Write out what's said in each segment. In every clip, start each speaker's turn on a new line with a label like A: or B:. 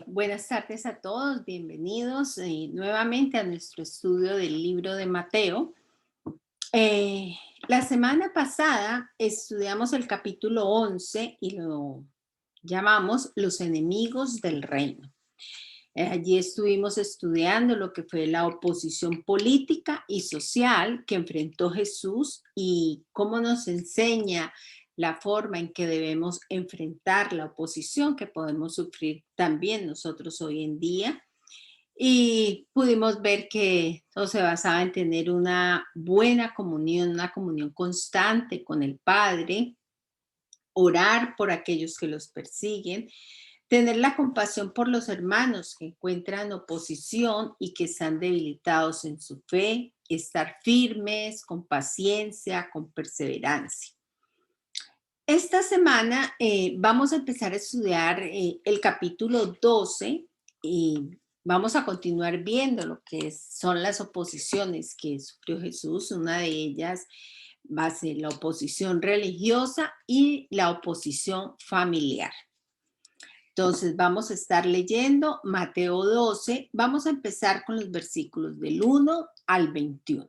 A: Buenas tardes a todos, bienvenidos nuevamente a nuestro estudio del libro de Mateo. Eh, la semana pasada estudiamos el capítulo 11 y lo llamamos Los enemigos del reino. Allí estuvimos estudiando lo que fue la oposición política y social que enfrentó Jesús y cómo nos enseña la forma en que debemos enfrentar la oposición que podemos sufrir también nosotros hoy en día. Y pudimos ver que todo se basaba en tener una buena comunión, una comunión constante con el Padre, orar por aquellos que los persiguen, tener la compasión por los hermanos que encuentran oposición y que están debilitados en su fe, estar firmes, con paciencia, con perseverancia. Esta semana vamos a empezar a estudiar el capítulo 12 y vamos a continuar viendo lo que son las oposiciones que sufrió Jesús. Una de ellas va a ser la oposición religiosa y la oposición familiar. Entonces vamos a estar leyendo Mateo 12. Vamos a empezar con los versículos del 1 al 21.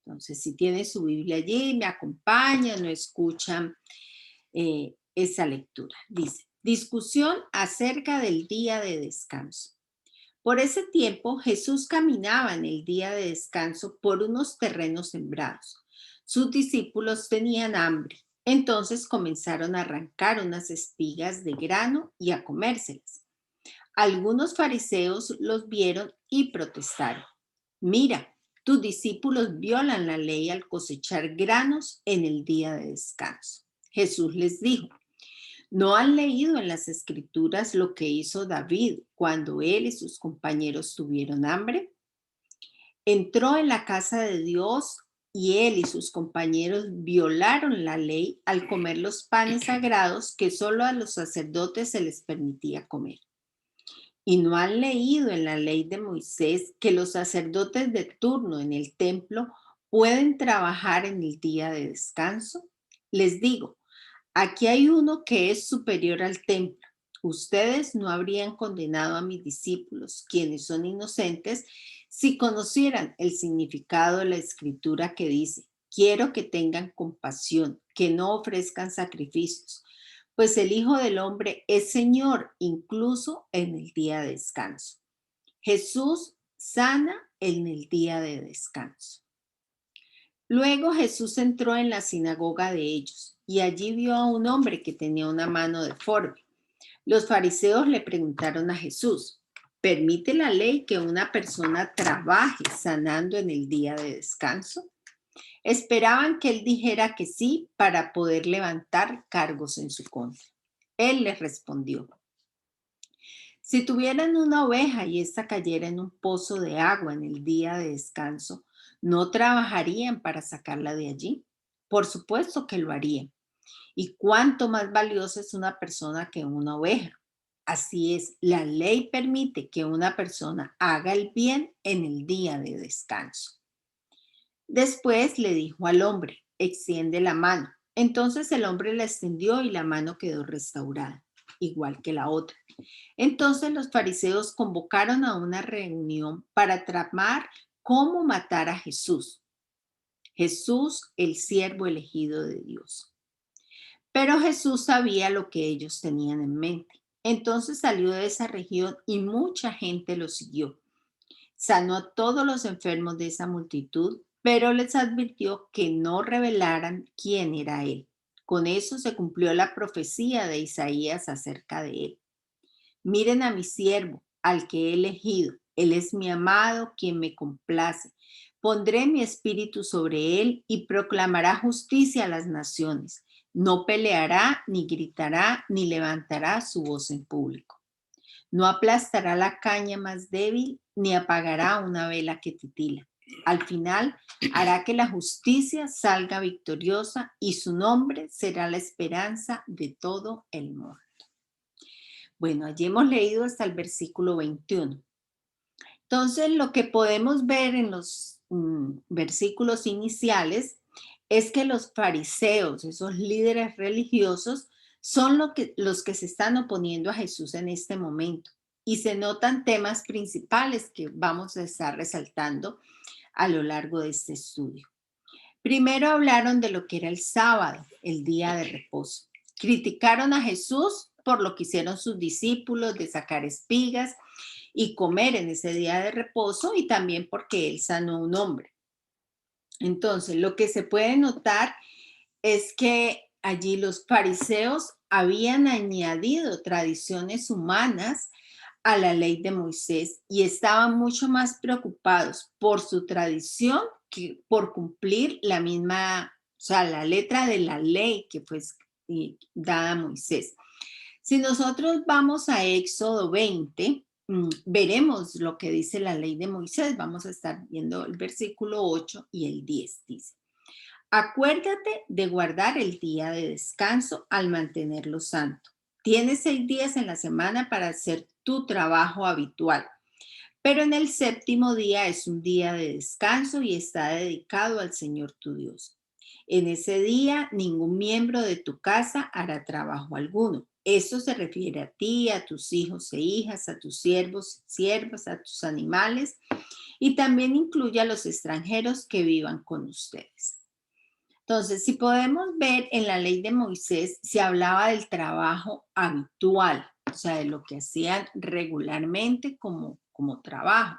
A: Entonces, si tienen su Biblia allí, me acompañan o escuchan esa lectura. Dice, discusión acerca del día de descanso. Por ese tiempo, Jesús caminaba en el día de descanso por unos terrenos sembrados. Sus discípulos tenían hambre. Entonces comenzaron a arrancar unas espigas de grano y a comérselas. Algunos fariseos los vieron y protestaron. Mira, tus discípulos violan la ley al cosechar granos en el día de descanso. Jesús les dijo, ¿no han leído en las escrituras lo que hizo David cuando él y sus compañeros tuvieron hambre? Entró en la casa de Dios y él y sus compañeros violaron la ley al comer los panes sagrados que solo a los sacerdotes se les permitía comer. ¿Y no han leído en la ley de Moisés que los sacerdotes de turno en el templo pueden trabajar en el día de descanso? Les digo, aquí hay uno que es superior al templo. Ustedes no habrían condenado a mis discípulos, quienes son inocentes, si conocieran el significado de la escritura que dice, quiero que tengan compasión, que no ofrezcan sacrificios, pues el Hijo del Hombre es Señor incluso en el día de descanso. Jesús sana en el día de descanso. Luego Jesús entró en la sinagoga de ellos y allí vio a un hombre que tenía una mano deforme. Los fariseos le preguntaron a Jesús, ¿permite la ley que una persona trabaje sanando en el día de descanso? Esperaban que él dijera que sí para poder levantar cargos en su contra. Él les respondió, si tuvieran una oveja y ésta cayera en un pozo de agua en el día de descanso, ¿no trabajarían para sacarla de allí? Por supuesto que lo harían. ¿Y cuánto más valiosa es una persona que una oveja? Así es, la ley permite que una persona haga el bien en el día de descanso. Después le dijo al hombre, extiende la mano. Entonces el hombre la extendió y la mano quedó restaurada, igual que la otra. Entonces los fariseos convocaron a una reunión para tramar cómo matar a Jesús. Jesús, el siervo elegido de Dios. Pero Jesús sabía lo que ellos tenían en mente. Entonces salió de esa región y mucha gente lo siguió. Sanó a todos los enfermos de esa multitud, pero les advirtió que no revelaran quién era él. Con eso se cumplió la profecía de Isaías acerca de él. Miren a mi siervo, al que he elegido. Él es mi amado, quien me complace. Pondré mi espíritu sobre él y proclamará justicia a las naciones. No peleará, ni gritará, ni levantará su voz en público. No aplastará la caña más débil, ni apagará una vela que titila. Al final, hará que la justicia salga victoriosa y su nombre será la esperanza de todo el mundo. Bueno, allí hemos leído hasta el versículo 21. Entonces, lo que podemos ver en los versículos iniciales es que los fariseos, esos líderes religiosos, son los que se están oponiendo a Jesús en este momento. y se notan temas principales que vamos a estar resaltando a lo largo de este estudio. Primero hablaron de lo que era el sábado, el día de reposo. Criticaron a Jesús por lo que hicieron sus discípulos de sacar espigas y comer en ese día de reposo, y también porque él sanó a un hombre. Entonces, lo que se puede notar es que allí los fariseos habían añadido tradiciones humanas a la ley de Moisés y estaban mucho más preocupados por su tradición que por cumplir la misma, o sea, la letra de la ley que fue dada a Moisés. Si nosotros vamos a Éxodo 20, veremos lo que dice la ley de Moisés. Vamos a estar viendo el versículo 8 y el 10, dice: acuérdate de guardar el día de descanso al mantenerlo santo. Tienes 6 días en la semana para hacer tu trabajo habitual, pero en el séptimo día es un día de descanso y está dedicado al Señor tu Dios. En ese día ningún miembro de tu casa hará trabajo alguno. Esto se refiere a ti, a tus hijos e hijas, a tus siervos, siervas, a tus animales, y también incluye a los extranjeros que vivan con ustedes. Entonces, si podemos ver en la ley de Moisés, se hablaba del trabajo habitual, o sea, de lo que hacían regularmente como trabajo.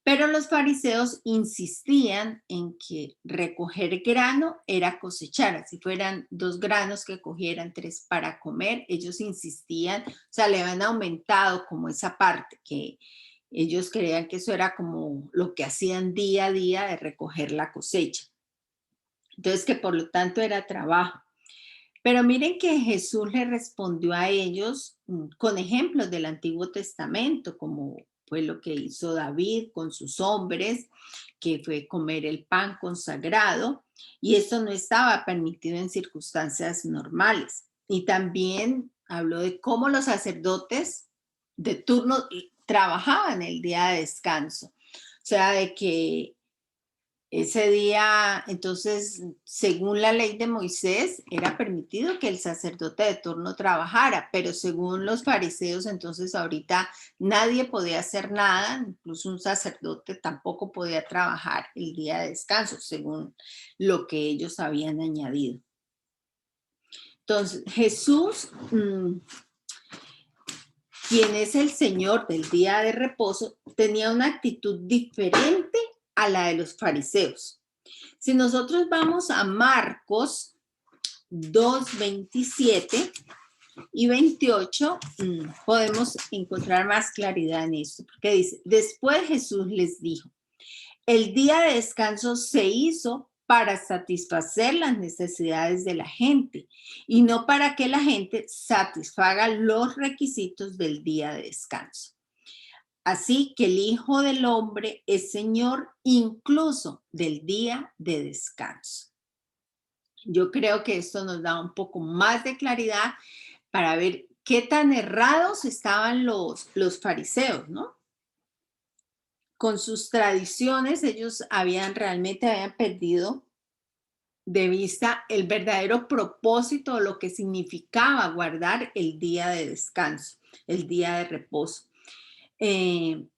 A: Pero los fariseos insistían en que recoger grano era cosechar, así fueran 2 granos que cogieran, 3 para comer, ellos insistían, o sea, le habían aumentado como esa parte, que ellos creían que eso era como lo que hacían día a día de recoger la cosecha. Entonces, que por lo tanto era trabajo. Pero miren que Jesús le respondió a ellos con ejemplos del Antiguo Testamento, como fue lo que hizo David con sus hombres, que fue comer el pan consagrado, y esto no estaba permitido en circunstancias normales. Y también habló de cómo los sacerdotes de turno trabajaban el día de descanso. O sea, de que ese día, entonces, según la ley de Moisés, era permitido que el sacerdote de turno trabajara, pero según los fariseos, entonces ahorita nadie podía hacer nada, incluso un sacerdote tampoco podía trabajar el día de descanso, según lo que ellos habían añadido. Entonces, Jesús, quien es el Señor del día de reposo, tenía una actitud diferente a la de los fariseos. Si nosotros vamos a Marcos 2, 27 y 28, podemos encontrar más claridad en esto, porque dice: después Jesús les dijo, el día de descanso se hizo para satisfacer las necesidades de la gente y no para que la gente satisfaga los requisitos del día de descanso. Así que el Hijo del Hombre es Señor incluso del día de descanso. Yo creo que esto nos da un poco más de claridad para ver qué tan errados estaban los fariseos, ¿no? Con sus tradiciones, ellos realmente habían perdido de vista el verdadero propósito, lo que significaba guardar el día de descanso, el día de reposo. Que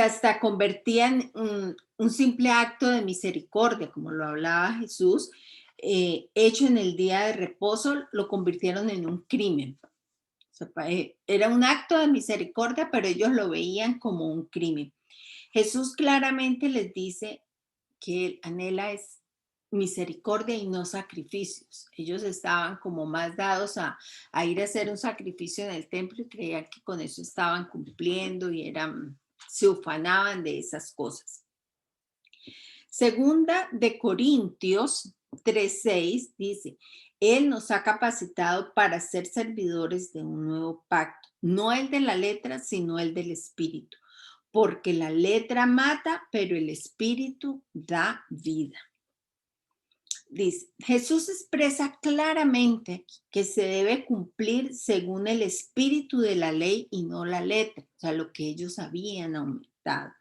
A: hasta convertían un simple acto de misericordia, como lo hablaba Jesús, hecho en el día de reposo, lo convirtieron en un crimen. O sea, era un acto de misericordia, pero ellos lo veían como un crimen. Jesús claramente les dice que él anhela es misericordia y no sacrificios. Ellos estaban como más dados a ir a hacer un sacrificio en el templo y creían que con eso estaban cumpliendo y se ufanaban de esas cosas. Segunda de Corintios 3:6 dice: Él nos ha capacitado para ser servidores de un nuevo pacto, no el de la letra, sino el del espíritu, porque la letra mata, pero el espíritu da vida. Dice, Jesús expresa claramente que se debe cumplir según el espíritu de la ley y no la letra, o sea, lo que ellos habían aumentado.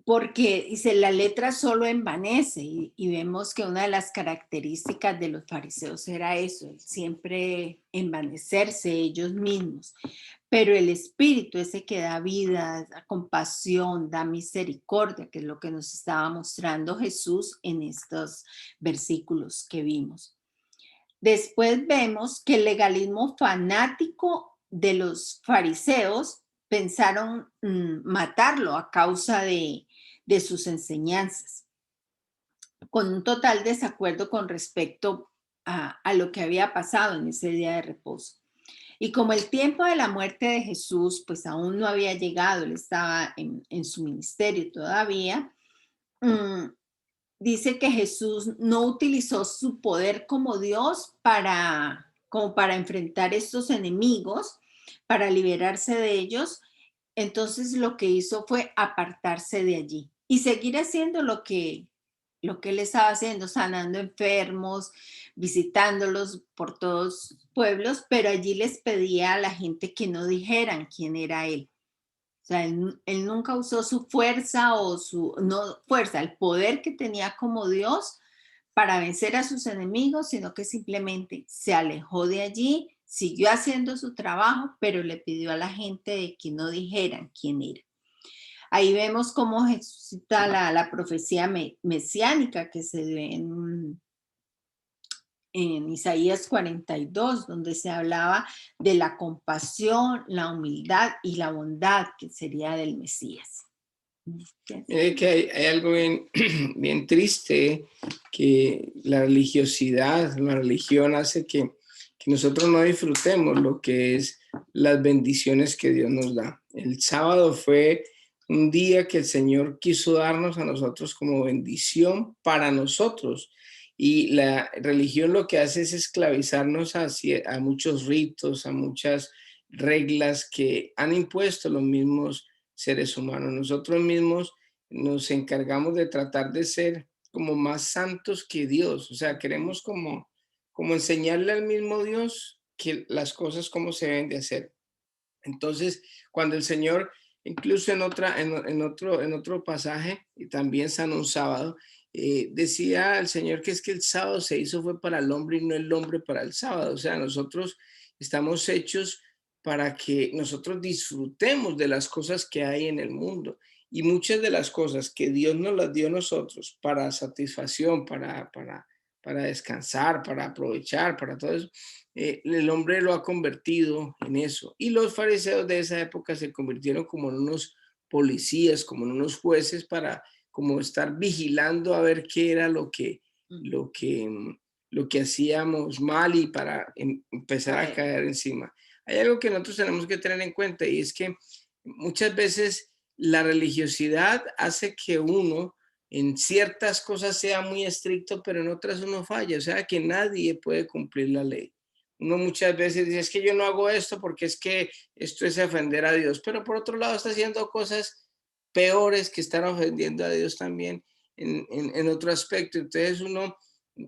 A: porque dice, la letra solo envanece y vemos que una de las características de los fariseos era eso, el siempre envanecerse ellos mismos, pero el espíritu ese que da vida, da compasión, da misericordia, que es lo que nos estaba mostrando Jesús en estos versículos que vimos. Después vemos que el legalismo fanático de los fariseos pensaron matarlo a causa de sus enseñanzas, con un total desacuerdo con respecto a lo que había pasado en ese día de reposo. Y como el tiempo de la muerte de Jesús, pues aún no había llegado, él estaba en su ministerio todavía, dice que Jesús no utilizó su poder como Dios como para enfrentar estos enemigos, para liberarse de ellos. Entonces lo que hizo fue apartarse de allí y seguir haciendo lo que él estaba haciendo, sanando enfermos, visitándolos por todos pueblos, pero allí les pedía a la gente que no dijeran quién era él. O sea, él nunca usó su fuerza o no fuerza, el poder que tenía como Dios para vencer a sus enemigos, sino que simplemente se alejó de allí, siguió haciendo su trabajo, pero le pidió a la gente de que no dijeran quién era. Ahí vemos cómo Jesús cita la profecía mesiánica que se ve en Isaías 42, donde se hablaba de la compasión, la humildad y la bondad que sería del Mesías.
B: Mire que hay algo bien, bien triste, que la religiosidad, la religión hace que nosotros no disfrutemos lo que es las bendiciones que Dios nos da. El sábado fue un día que el Señor quiso darnos a nosotros como bendición para nosotros. Y la religión lo que hace es esclavizarnos a muchos ritos, a muchas reglas que han impuesto los mismos seres humanos. Nosotros mismos nos encargamos de tratar de ser como más santos que Dios. O sea, queremos como enseñarle al mismo Dios que las cosas como se deben de hacer. Entonces, cuando el Señor, incluso en otro pasaje, y también San un sábado, decía el Señor que es que el sábado se hizo fue para el hombre y no el hombre para el sábado. O sea, nosotros estamos hechos para que nosotros disfrutemos de las cosas que hay en el mundo. Y muchas de las cosas que Dios nos las dio a nosotros para satisfacción, para descansar, para aprovechar, para todo eso, el hombre lo ha convertido en eso. Y los fariseos de esa época se convirtieron como en unos policías, como en unos jueces para como estar vigilando a ver qué era lo que, lo que hacíamos mal y para empezar a caer encima. Hay algo que nosotros tenemos que tener en cuenta y es que muchas veces la religiosidad hace que uno en ciertas cosas sea muy estricto, pero en otras uno falla, o sea que nadie puede cumplir la ley. Uno muchas veces dice, es que yo no hago esto porque es que esto es ofender a Dios, pero por otro lado está haciendo cosas peores que están ofendiendo a Dios también en otro aspecto. Entonces uno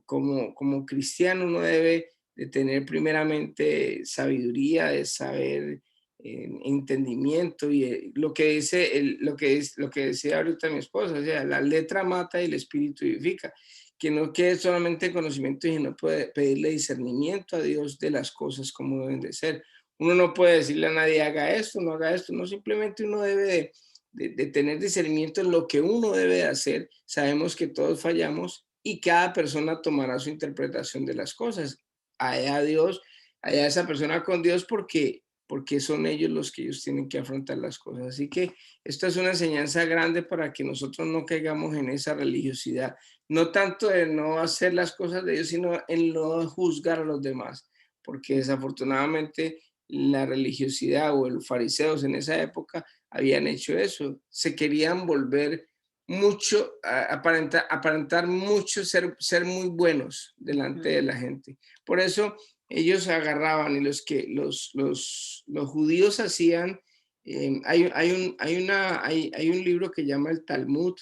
B: como cristiano uno debe de tener primeramente sabiduría, de saber entendimiento y lo que dice lo que decía ahorita mi esposa, o sea, la letra mata y el espíritu vivifica, que no quede solamente conocimiento y no puede pedirle discernimiento a Dios de las cosas como deben de ser. Uno no puede decirle a nadie haga esto, no haga esto, no, simplemente uno debe de tener discernimiento en lo que uno debe de hacer. Sabemos que todos fallamos y cada persona tomará su interpretación de las cosas. Allá Dios, allá esa persona con Dios porque son ellos los que ellos tienen que afrontar las cosas. Así que esto es una enseñanza grande para que nosotros no caigamos en esa religiosidad, no tanto de no hacer las cosas de Dios, sino en no juzgar a los demás, porque desafortunadamente la religiosidad o los fariseos en esa época habían hecho eso, se querían volver mucho, aparentar mucho, ser muy buenos delante de la gente. Por eso ellos agarraban y los judíos hacían, hay un libro que llama el Talmud,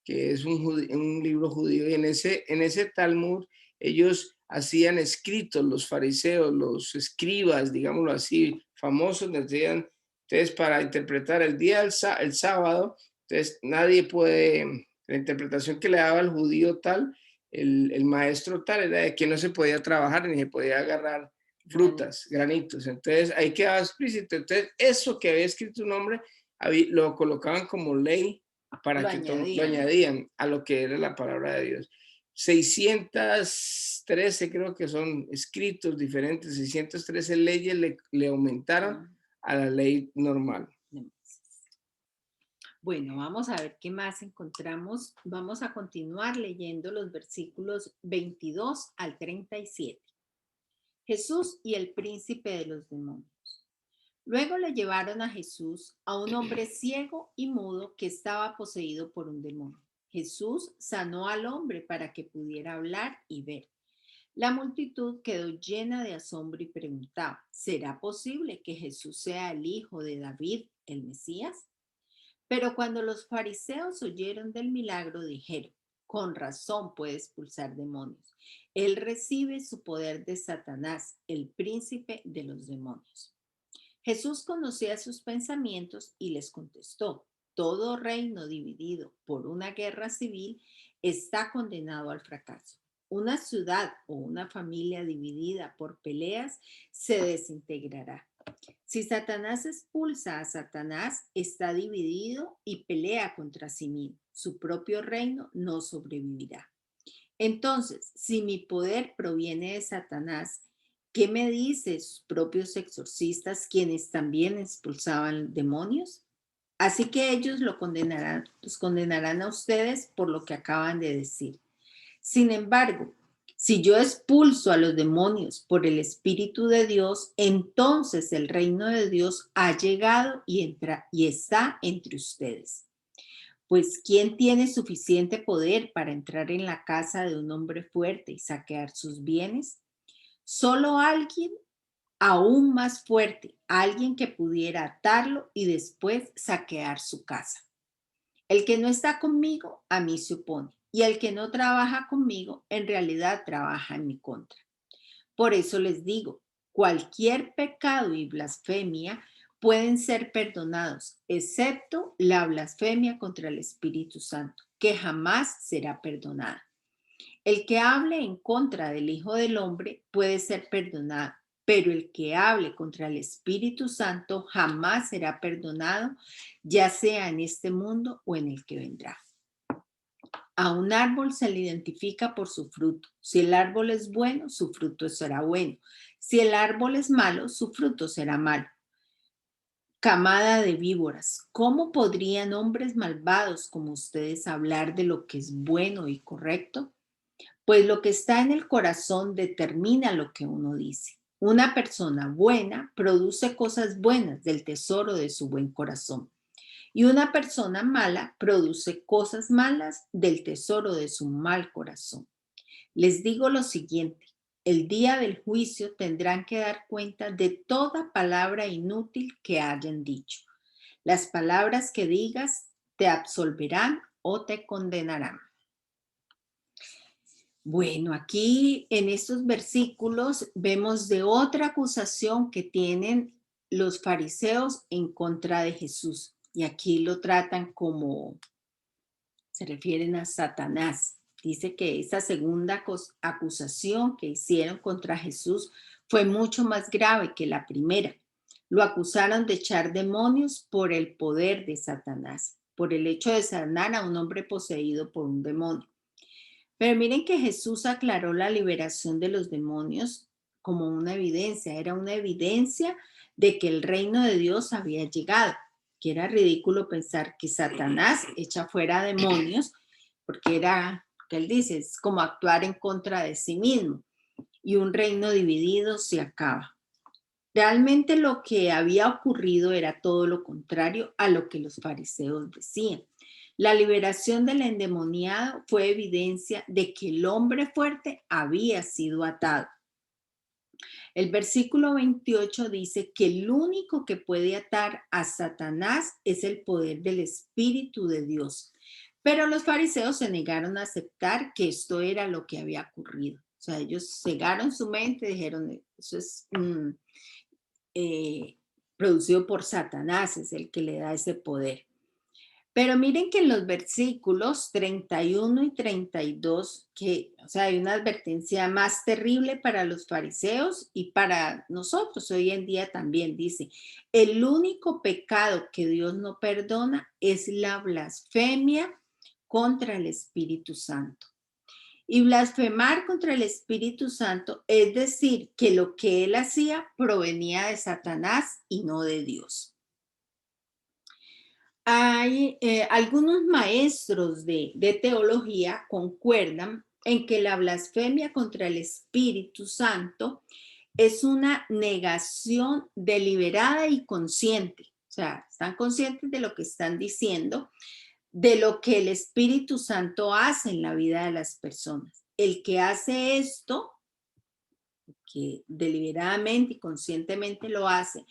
B: que es un libro judío, y en ese Talmud ellos hacían escritos, los fariseos, los escribas, digámoslo así, famosos, decían, entonces para interpretar el sábado, Entonces, nadie puede, la interpretación que le daba el judío tal, el maestro tal, era de que no se podía trabajar ni se podía agarrar frutas, granitos. Entonces, ahí quedaba explícito. Entonces, eso que había escrito un hombre, lo colocaban como ley para
A: Lo
B: que lo
A: añadían.
B: añadían a lo que era la palabra de Dios. 613 creo que son escritos diferentes, 613 leyes le aumentaron a la ley normal.
A: Bueno, vamos a ver qué más encontramos. Vamos a continuar leyendo los versículos 22 al 37. Jesús y el príncipe de los demonios. Luego le llevaron a Jesús a un hombre ciego y mudo que estaba poseído por un demonio. Jesús sanó al hombre para que pudiera hablar y ver. La multitud quedó llena de asombro y preguntaba, ¿será posible que Jesús sea el hijo de David, el Mesías? Pero cuando los fariseos oyeron del milagro, dijeron, con razón puede expulsar demonios. Él recibe su poder de Satanás, el príncipe de los demonios. Jesús conocía sus pensamientos y les contestó, todo reino dividido por una guerra civil está condenado al fracaso. Una ciudad o una familia dividida por peleas se desintegrará. Si Satanás expulsa a Satanás, está dividido y pelea contra sí mismo. Su propio reino no sobrevivirá. Entonces, si mi poder proviene de Satanás, ¿qué me dicen sus propios exorcistas, quienes también expulsaban demonios? Así que ellos los condenarán a ustedes por lo que acaban de decir. Sin embargo, si yo expulso a los demonios por el Espíritu de Dios, entonces el reino de Dios ha llegado y está entre ustedes. Pues ¿quién tiene suficiente poder para entrar en la casa de un hombre fuerte y saquear sus bienes? Solo alguien aún más fuerte, alguien que pudiera atarlo y después saquear su casa. El que no está conmigo, a mí se opone, y el que no trabaja conmigo, en realidad trabaja en mi contra. Por eso les digo, cualquier pecado y blasfemia pueden ser perdonados, excepto la blasfemia contra el Espíritu Santo, que jamás será perdonada. El que hable en contra del Hijo del Hombre puede ser perdonado, pero el que hable contra el Espíritu Santo jamás será perdonado, ya sea en este mundo o en el que vendrá. A un árbol se le identifica por su fruto. Si el árbol es bueno, su fruto será bueno. Si el árbol es malo, su fruto será malo. Camada de víboras, ¿cómo podrían hombres malvados como ustedes hablar de lo que es bueno y correcto? Pues lo que está en el corazón determina lo que uno dice. Una persona buena produce cosas buenas del tesoro de su buen corazón. Y una persona mala produce cosas malas del tesoro de su mal corazón. Les digo lo siguiente, el día del juicio tendrán que dar cuenta de toda palabra inútil que hayan dicho. Las palabras que digas te absolverán o te condenarán. Bueno, aquí en estos versículos vemos de otra acusación que tienen los fariseos en contra de Jesús. Y aquí lo tratan como, se refieren a Satanás. Dice que esa segunda acusación que hicieron contra Jesús fue mucho más grave que la primera. Lo acusaron de echar demonios por el poder de Satanás, por el hecho de sanar a un hombre poseído por un demonio. Pero miren que Jesús aclaró la liberación de los demonios como una evidencia, era una evidencia de que el reino de Dios había llegado, que era ridículo pensar que Satanás echa fuera demonios, porque era, que él dice, es como actuar en contra de sí mismo, y un reino dividido se acaba. Realmente lo que había ocurrido era todo lo contrario a lo que los fariseos decían. La liberación del endemoniado fue evidencia de que el hombre fuerte había sido atado. El versículo 28 dice que el único que puede atar a Satanás es el poder del Espíritu de Dios. Pero los fariseos se negaron a aceptar que esto era lo que había ocurrido. O sea, ellos cegaron su mente y dijeron, eso es producido por Satanás, es el que le da ese poder. Pero miren que en los versículos 31 y 32, que, o sea, hay una advertencia más terrible para los fariseos y para nosotros hoy en día también. Dice, el único pecado que Dios no perdona es la blasfemia contra el Espíritu Santo. Y blasfemar contra el Espíritu Santo es decir que lo que él hacía provenía de Satanás y no de Dios. Hay algunos maestros de teología concuerdan en que la blasfemia contra el Espíritu Santo es una negación deliberada y consciente. O sea, están conscientes de lo que están diciendo, de lo que el Espíritu Santo hace en la vida de las personas. El que hace esto, que deliberadamente y conscientemente lo hace,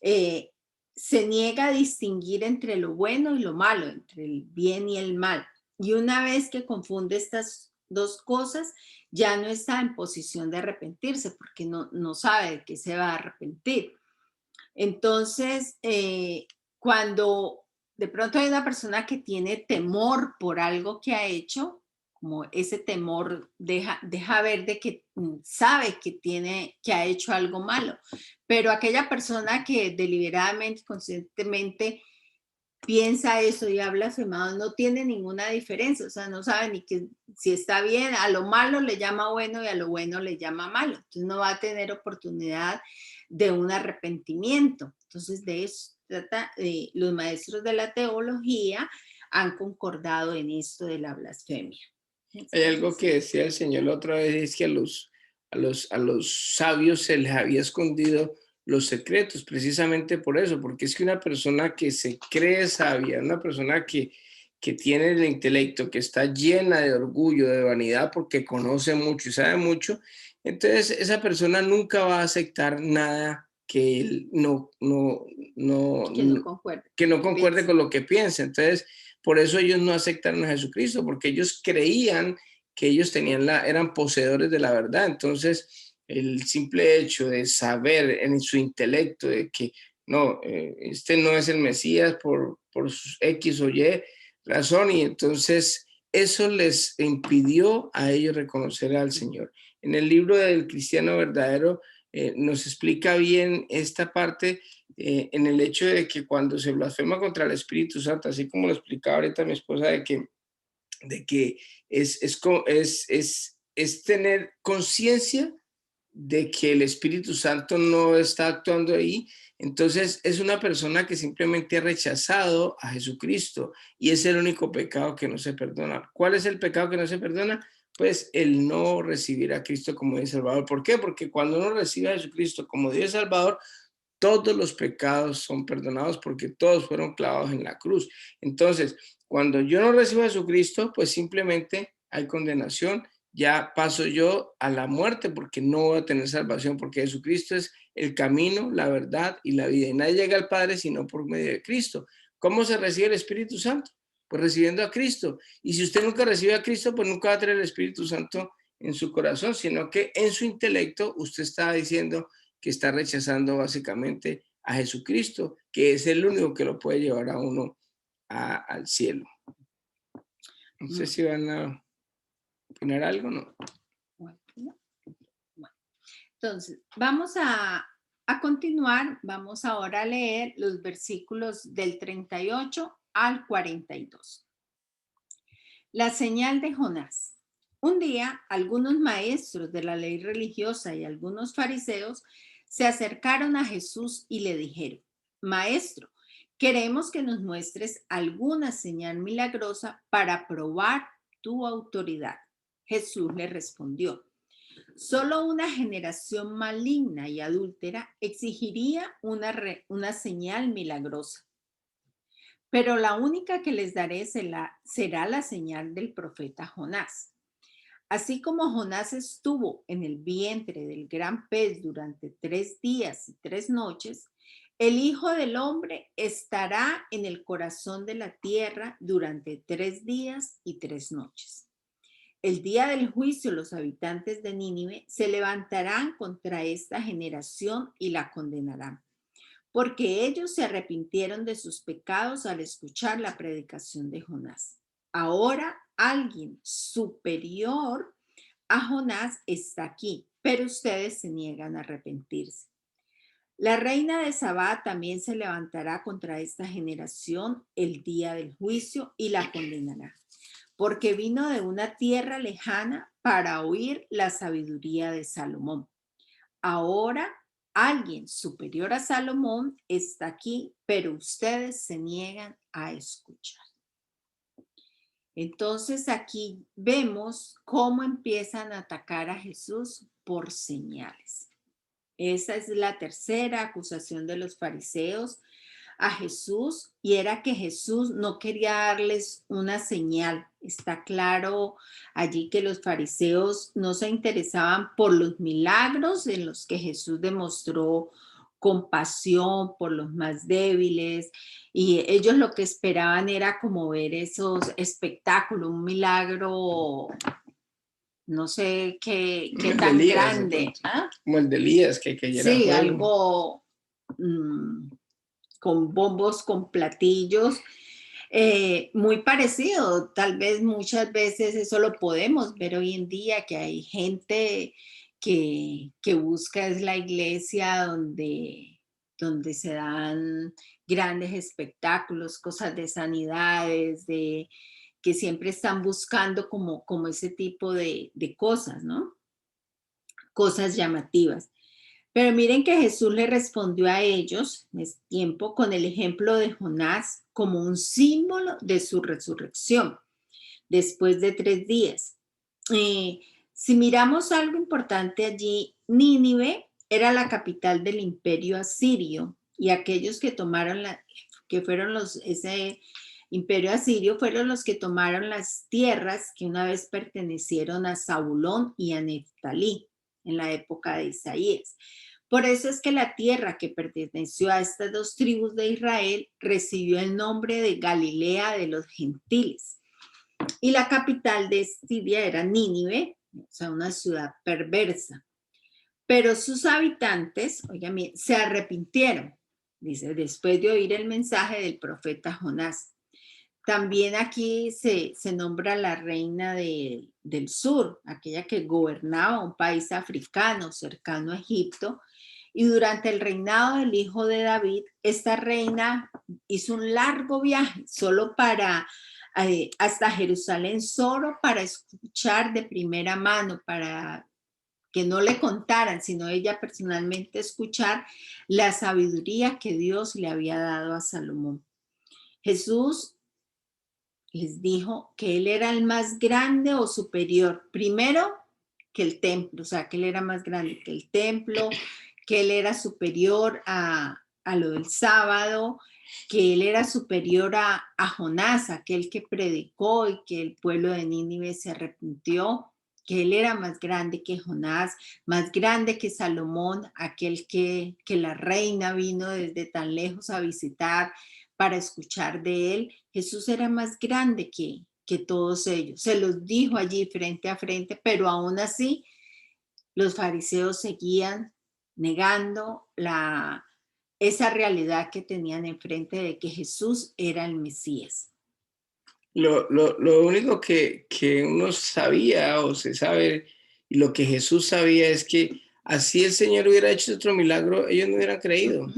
A: eh, se niega a distinguir entre lo bueno y lo malo, entre el bien y el mal. Y una vez que confunde estas dos cosas, ya no está en posición de arrepentirse porque no sabe de qué se va a arrepentir. Entonces, cuando de pronto hay una persona que tiene temor por algo que ha hecho, como ese temor deja ver de que sabe que ha hecho algo malo, pero aquella persona que deliberadamente, conscientemente piensa eso y ha blasfemado, no tiene ninguna diferencia, o sea, no sabe ni que si está bien, a lo malo le llama bueno y a lo bueno le llama malo, entonces no va a tener oportunidad de un arrepentimiento. Entonces de eso trata, los maestros de la teología han concordado en esto de la blasfemia.
B: Hay algo que decía el Señor la otra vez, es que a los sabios se les había escondido los secretos, precisamente por eso, porque es que una persona que se cree sabia, una persona que tiene el intelecto, que está llena de orgullo, de vanidad, porque conoce mucho y sabe mucho, entonces esa persona nunca va a aceptar nada que él
A: Que no concuerde.
B: que no concuerde con lo que piensa. Entonces, por eso ellos no aceptaron a Jesucristo, porque ellos creían que ellos eran poseedores de la verdad. Entonces, el simple hecho de saber en su intelecto de que no, este no es el Mesías por sus X o Y razón, y entonces eso les impidió a ellos reconocer al Señor. En el libro del Cristiano Verdadero nos explica bien esta parte en el hecho de que cuando se blasfema contra el Espíritu Santo, así como lo explicaba ahorita mi esposa, de que es tener conciencia de que el Espíritu Santo no está actuando ahí. Entonces es una persona que simplemente ha rechazado a Jesucristo y es el único pecado que no se perdona. ¿Cuál es el pecado que no se perdona? Pues el no recibir a Cristo como Dios y Salvador. ¿Por qué? Porque cuando uno recibe a Jesucristo como Dios y Salvador, todos los pecados son perdonados porque todos fueron clavados en la cruz. Entonces, cuando yo no recibo a Jesucristo, pues simplemente hay condenación, ya paso yo a la muerte porque no voy a tener salvación, porque Jesucristo es el camino, la verdad y la vida. Y nadie llega al Padre sino por medio de Cristo. ¿Cómo se recibe el Espíritu Santo? Pues recibiendo a Cristo. Y si usted nunca recibe a Cristo, pues nunca va a tener el Espíritu Santo en su corazón, sino que en su intelecto usted está diciendo que está rechazando básicamente a Jesucristo, que es el único que lo puede llevar a uno al cielo. No sé si van a opinar algo, ¿no?
A: Bueno, entonces, vamos a continuar. Vamos ahora a leer los versículos del 38 al 42. La señal de Jonás. Un día, algunos maestros de la ley religiosa y algunos fariseos se acercaron a Jesús y le dijeron: Maestro, queremos que nos muestres alguna señal milagrosa para probar tu autoridad. Jesús le respondió: Solo una generación maligna y adúltera exigiría una señal milagrosa, pero la única que les daré será la señal del profeta Jonás. Así como Jonás estuvo en el vientre del gran pez durante 3 días y 3 noches, el Hijo del Hombre estará en el corazón de la tierra durante 3 días y 3 noches. El día del juicio, los habitantes de Nínive se levantarán contra esta generación y la condenarán, porque ellos se arrepintieron de sus pecados al escuchar la predicación de Jonás. Ahora alguien superior a Jonás está aquí, pero ustedes se niegan a arrepentirse. La reina de Sabá también se levantará contra esta generación el día del juicio y la condenará, porque vino de una tierra lejana para oír la sabiduría de Salomón. Ahora alguien superior a Salomón está aquí, pero ustedes se niegan a escuchar. Entonces aquí vemos cómo empiezan a atacar a Jesús por señales. Esa es la tercera acusación de los fariseos a Jesús, y era que Jesús no quería darles una señal. Está claro allí que los fariseos no se interesaban por los milagros en los que Jesús demostró compasión por los más débiles, y ellos lo que esperaban era como ver esos espectáculos, un milagro, no sé qué
B: El de
A: tan
B: Elías, de
A: grande.
B: pronto.
A: ¿Ah?
B: Como el de Elías, que cayera
A: Sí,
B: fuego.
A: algo con bombos, con platillos, muy parecido. Tal vez muchas veces eso lo podemos ver hoy en día, que hay gente que busca es la iglesia donde se dan grandes espectáculos, cosas de sanidades, que siempre están buscando como ese tipo de cosas, ¿no? Cosas llamativas. Pero miren que Jesús le respondió a ellos en ese tiempo con el ejemplo de Jonás como un símbolo de su resurrección después de 3 días. Eh, si miramos algo importante allí, Nínive era la capital del imperio asirio, y aquellos que tomaron que fueron ese imperio asirio fueron los que tomaron las tierras que una vez pertenecieron a Zabulón y a Neftalí en la época de Isaías. Por eso es que la tierra que perteneció a estas dos tribus de Israel recibió el nombre de Galilea de los gentiles. Y la capital de Siria era Nínive, o sea, una ciudad perversa. Pero sus habitantes, oigan bien, se arrepintieron, dice, después de oír el mensaje del profeta Jonás. También aquí se nombra la reina del sur, aquella que gobernaba un país africano cercano a Egipto. Y durante el reinado del hijo de David, esta reina hizo un largo viaje solo hasta Jerusalén, solo para escuchar de primera mano, para que no le contaran, sino ella personalmente escuchar la sabiduría que Dios le había dado a Salomón. Jesús les dijo que él era el más grande o superior, primero que el templo, o sea, que él era más grande que el templo, que él era superior a lo del sábado, que él era superior a Jonás, aquel que predicó y que el pueblo de Nínive se arrepintió, que él era más grande que Jonás, más grande que Salomón, aquel que la reina vino desde tan lejos a visitar para escuchar de él. Jesús era más grande que todos ellos. Se los dijo allí frente a frente, pero aún así los fariseos seguían negando esa realidad que tenían enfrente de que Jesús era el Mesías.
B: Lo único que uno sabía o se sabe, y lo que Jesús sabía es que así el Señor hubiera hecho otro milagro, ellos no hubieran creído.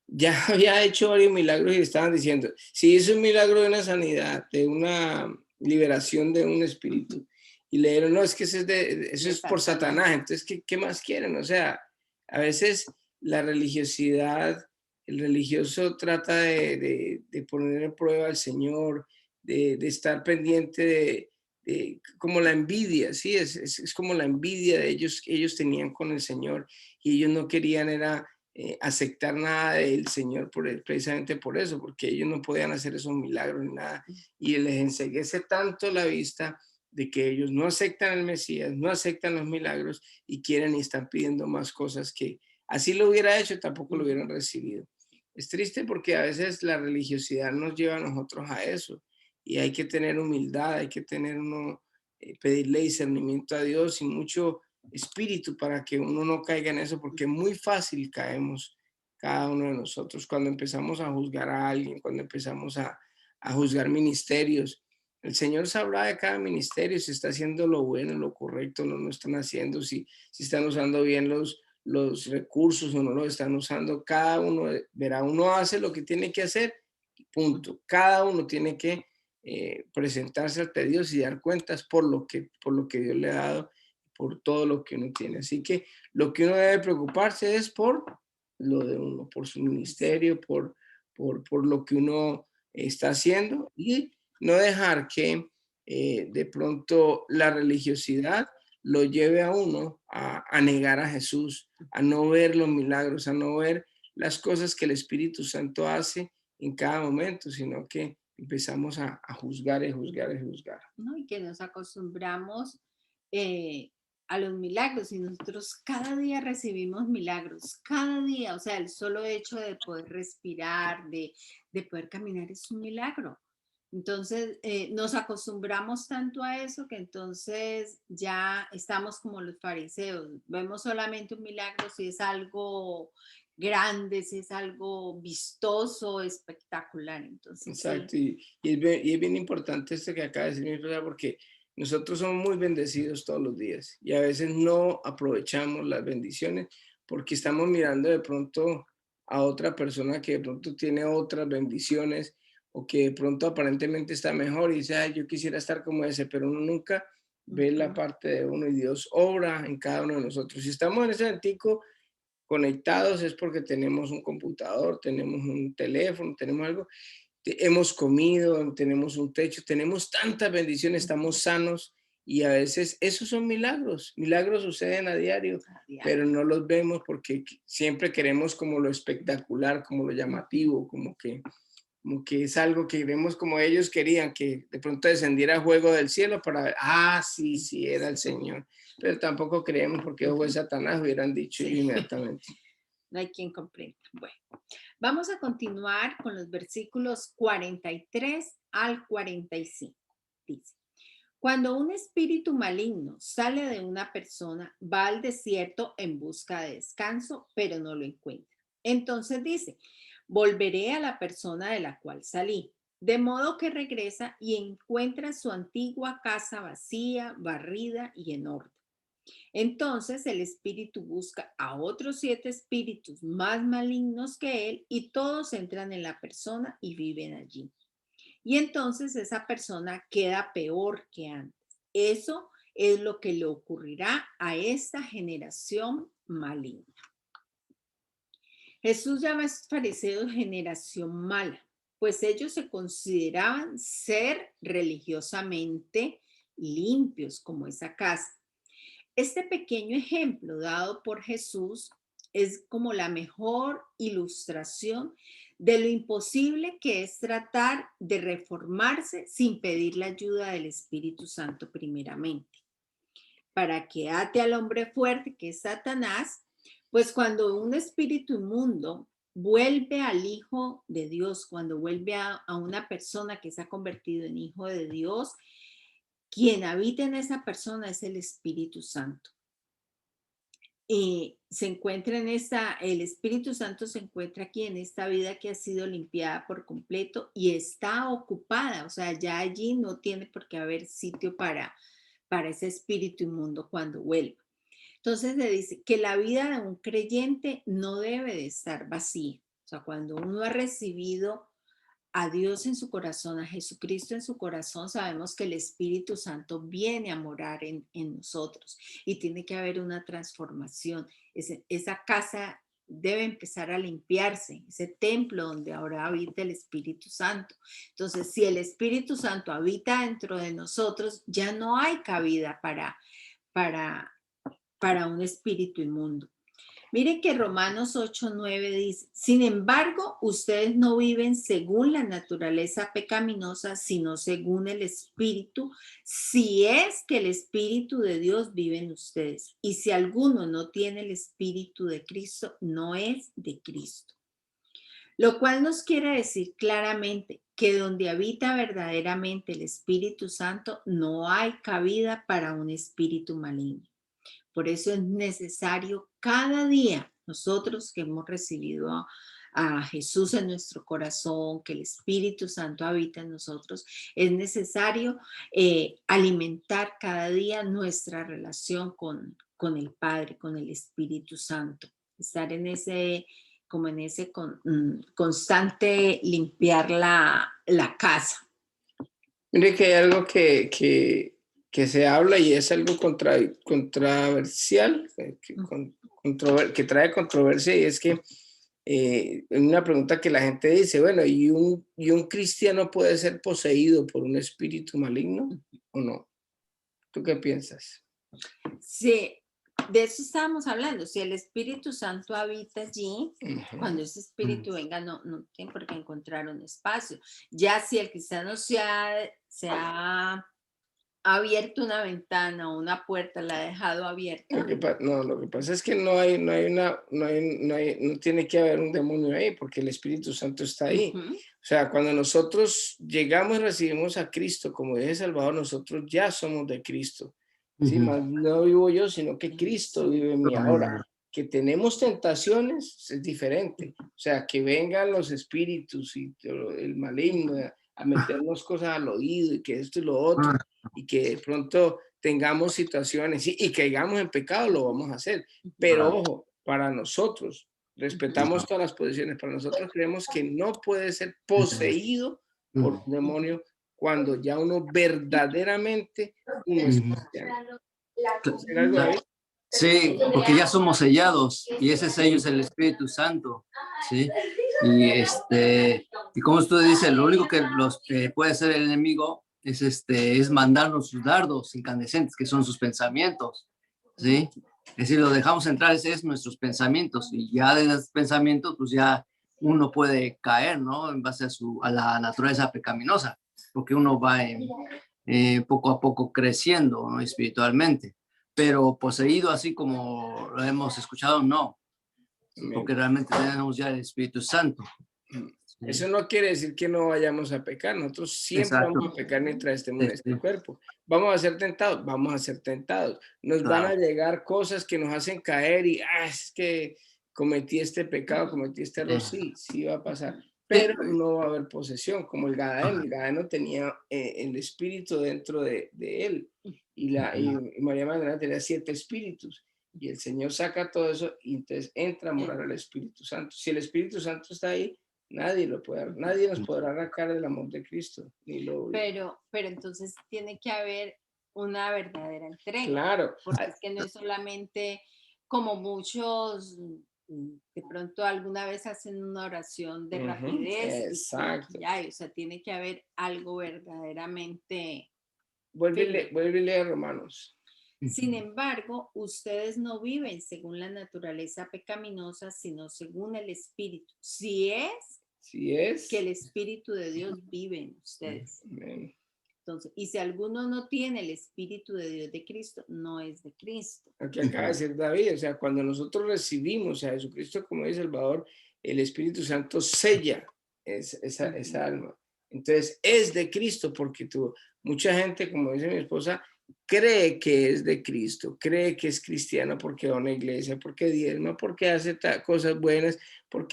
B: Ya había hecho varios milagros y estaban diciendo, si hizo un milagro de una sanidad, de una liberación de un espíritu, y le dijeron, no, es que eso es por Satanás, entonces, ¿qué más quieren? O sea, a veces la religiosidad, el religioso trata de poner en prueba al Señor, de estar pendiente como la envidia, ¿sí? Es como la envidia de ellos que ellos tenían con el Señor, y ellos no querían era aceptar nada del Señor precisamente por eso, porque ellos no podían hacer esos milagros ni nada, y les enceguece tanto la vista de que ellos no aceptan el Mesías, no aceptan los milagros y quieren y están pidiendo más cosas que así lo hubiera hecho, tampoco lo hubieran recibido. Es triste porque a veces la religiosidad nos lleva a nosotros a eso, y hay que tener humildad, hay que tener pedirle discernimiento a Dios y mucho espíritu para que uno no caiga en eso, porque muy fácil cada uno de nosotros. Cuando empezamos a juzgar a alguien, cuando empezamos a juzgar ministerios, el Señor sabrá de cada ministerio si está haciendo lo bueno, lo correcto, no lo están haciendo, si están usando bien los recursos o no los están usando. Cada uno verá, uno hace lo que tiene que hacer, punto. Cada uno tiene que presentarse ante Dios y dar cuentas por lo que Dios le ha dado, por todo lo que uno tiene. Así que lo que uno debe preocuparse es por lo de uno, por su ministerio, por lo que uno está haciendo y no dejar que de pronto la religiosidad lo lleve a uno a negar a Jesús, a no ver los milagros, a no ver las cosas que el Espíritu Santo hace en cada momento, sino que empezamos a juzgar y juzgar y juzgar.
A: ¿no? Y que nos acostumbramos eh, a los milagros y nosotros cada día recibimos milagros, cada día, o sea, el solo hecho de poder respirar, de poder caminar es un milagro. Entonces, nos acostumbramos tanto a eso que entonces ya estamos como los fariseos, vemos solamente un milagro si es algo grande, si es algo vistoso, espectacular. Entonces, sí.
B: Exacto, y es bien importante esto que acaba de decir mi esposa, porque nosotros somos muy bendecidos todos los días y a veces no aprovechamos las bendiciones porque estamos mirando de pronto a otra persona que de pronto tiene otras bendiciones o que de pronto aparentemente está mejor y dice, ay, yo quisiera estar como ese, pero uno nunca ve la
A: Ujú.
B: parte de uno y Dios obra en cada uno de nosotros. Si estamos en ese momentico conectados es porque tenemos un computador, tenemos un teléfono, tenemos algo, hemos comido, tenemos un techo, tenemos tantas bendiciones, estamos sanos y a veces esos son milagros. Milagros suceden a diario,
A: A diario.
B: pero no los vemos porque siempre queremos como lo espectacular, como lo llamativo, como que es algo que vemos como ellos querían, que de pronto descendiera fuego del cielo para ver, ah, sí, sí, era el Señor. Pero tampoco creemos porque fue Satanás, hubieran dicho
A: Sí.
B: inmediatamente.
A: No hay quien comprenda. Bueno, vamos a continuar con los versículos 43 al 45. Dice, cuando un espíritu maligno sale de una persona, va al desierto en busca de descanso, pero no lo encuentra. Entonces dice, volveré a la persona de la cual salí. De modo que regresa y encuentra su antigua casa vacía, barrida y en orden. Entonces el espíritu busca a otros 7 espíritus más malignos que él y todos entran en la persona y viven allí. Y entonces esa persona queda peor que antes. Eso es lo que le ocurrirá a esta generación maligna. Jesús llama a estos fariseos generación mala, pues ellos se consideraban ser religiosamente limpios como esa casa. Este pequeño ejemplo dado por Jesús es como la mejor ilustración de lo imposible que es tratar de reformarse sin pedir la ayuda del Espíritu Santo primeramente. Para que ate al hombre fuerte que es Satanás, pues cuando un espíritu inmundo vuelve al Hijo de Dios, cuando vuelve a una persona que se ha convertido en Hijo de Dios, quien habita en esa persona es el Espíritu Santo. Se encuentra en el Espíritu Santo se encuentra aquí en esta vida que ha sido limpiada por completo y está ocupada, o sea, ya allí no tiene por qué haber sitio para ese espíritu inmundo cuando vuelva. Entonces se dice que la vida de un creyente no debe de estar vacía, o sea, cuando uno ha recibido a Dios en su corazón, a Jesucristo en su corazón, sabemos que el Espíritu Santo viene a morar en nosotros y tiene que haber una transformación. Esa casa debe empezar a limpiarse, ese templo donde ahora habita el Espíritu Santo. Entonces, si el Espíritu Santo habita dentro de nosotros, ya no hay cabida para, para un espíritu inmundo. Miren que Romanos 8:9 dice, sin embargo, ustedes no viven según la naturaleza pecaminosa, sino según el Espíritu, si es que el Espíritu de Dios vive en ustedes. Y si alguno no tiene el Espíritu de Cristo, no es de Cristo. Lo cual nos quiere decir claramente que donde habita verdaderamente el Espíritu Santo, no hay cabida para un espíritu maligno. Por eso es necesario cada día nosotros que hemos recibido a Jesús en nuestro corazón, que el Espíritu Santo habita en nosotros, es necesario alimentar cada día nuestra relación con el Padre, con el Espíritu Santo, estar en ese, como en ese constante limpiar la casa.
B: Mire que hay algo que se habla y es algo controversial, que trae controversia, y es que una pregunta que la gente dice, bueno, ¿y un cristiano puede ser poseído por un espíritu maligno o no? ¿Tú qué piensas?
A: Sí, de eso estábamos hablando. Si el Espíritu Santo habita allí, cuando ese espíritu venga, no tiene por qué encontrar un espacio. Ya si el cristiano se ha abierto una ventana o una puerta, la ha dejado abierta.
B: Lo que pasa es que no tiene que haber un demonio ahí, porque el Espíritu Santo está ahí. O sea, cuando nosotros llegamos y recibimos a Cristo como Dios y Salvador, nosotros ya somos de Cristo. ¿Sí? Más no vivo yo, sino que Cristo vive en mí. Ahora, que tenemos tentaciones es diferente. O sea, que vengan los espíritus y el maligno a meternos cosas al oído y que esto y lo otro, y que de pronto tengamos situaciones y caigamos en pecado, lo vamos a hacer. Pero ojo, para nosotros, respetamos todas las posiciones, para nosotros creemos que no puede ser poseído por un demonio cuando ya uno verdaderamente uno es cristiano.
C: Sí, porque ya somos sellados y ese sello es el Espíritu Santo, ¿sí? Y como usted dice, lo único que puede hacer el enemigo es mandarnos sus dardos incandescentes, que son sus pensamientos, ¿sí? Es decir, lo dejamos entrar, es nuestros pensamientos, y ya de los pensamientos, pues ya uno puede caer, ¿no? En base a la naturaleza pecaminosa, porque uno va poco a poco creciendo, ¿no? Espiritualmente. Pero poseído así como lo hemos escuchado, no, porque realmente tenemos ya el Espíritu Santo.
B: Eso no quiere decir que no vayamos a pecar. Nosotros siempre vamos a pecar mientras estemos en este cuerpo. ¿Vamos a ser tentados? Vamos a ser tentados. Nos van a llegar cosas que nos hacen caer y es que cometí este pecado, cometí este error. Sí va a pasar. Pero no va a haber posesión, como el Gadareno. El Gadareno tenía el espíritu dentro de él. Y María Magdalena tenía 7 espíritus. Y el Señor saca todo eso y entonces entra a morar el Espíritu Santo. Si el Espíritu Santo está ahí, nadie nos podrá arrancar del amor de Cristo.
A: Pero entonces tiene que haber una verdadera entrega.
B: Claro.
A: Porque es que no es solamente como muchos de pronto alguna vez hacen una oración de rapidez.
B: Exacto.
A: O sea, tiene que haber algo verdaderamente.
B: Vuelve y lee Romanos.
A: Sin embargo, ustedes no viven según la naturaleza pecaminosa, sino según el Espíritu. Si es que el Espíritu de Dios vive en ustedes.
B: Amén.
A: Entonces, y si alguno no tiene el Espíritu de Dios de Cristo, no es de Cristo.
B: Aquí acaba de decir David, o sea, cuando nosotros recibimos a Jesucristo como Dios Salvador, el Espíritu Santo sella esa alma. Entonces, es de Cristo, porque mucha gente, como dice mi esposa, cree que es de Cristo, cree que es cristiano porque va a una iglesia, porque diezma, porque hace cosas buenas, pero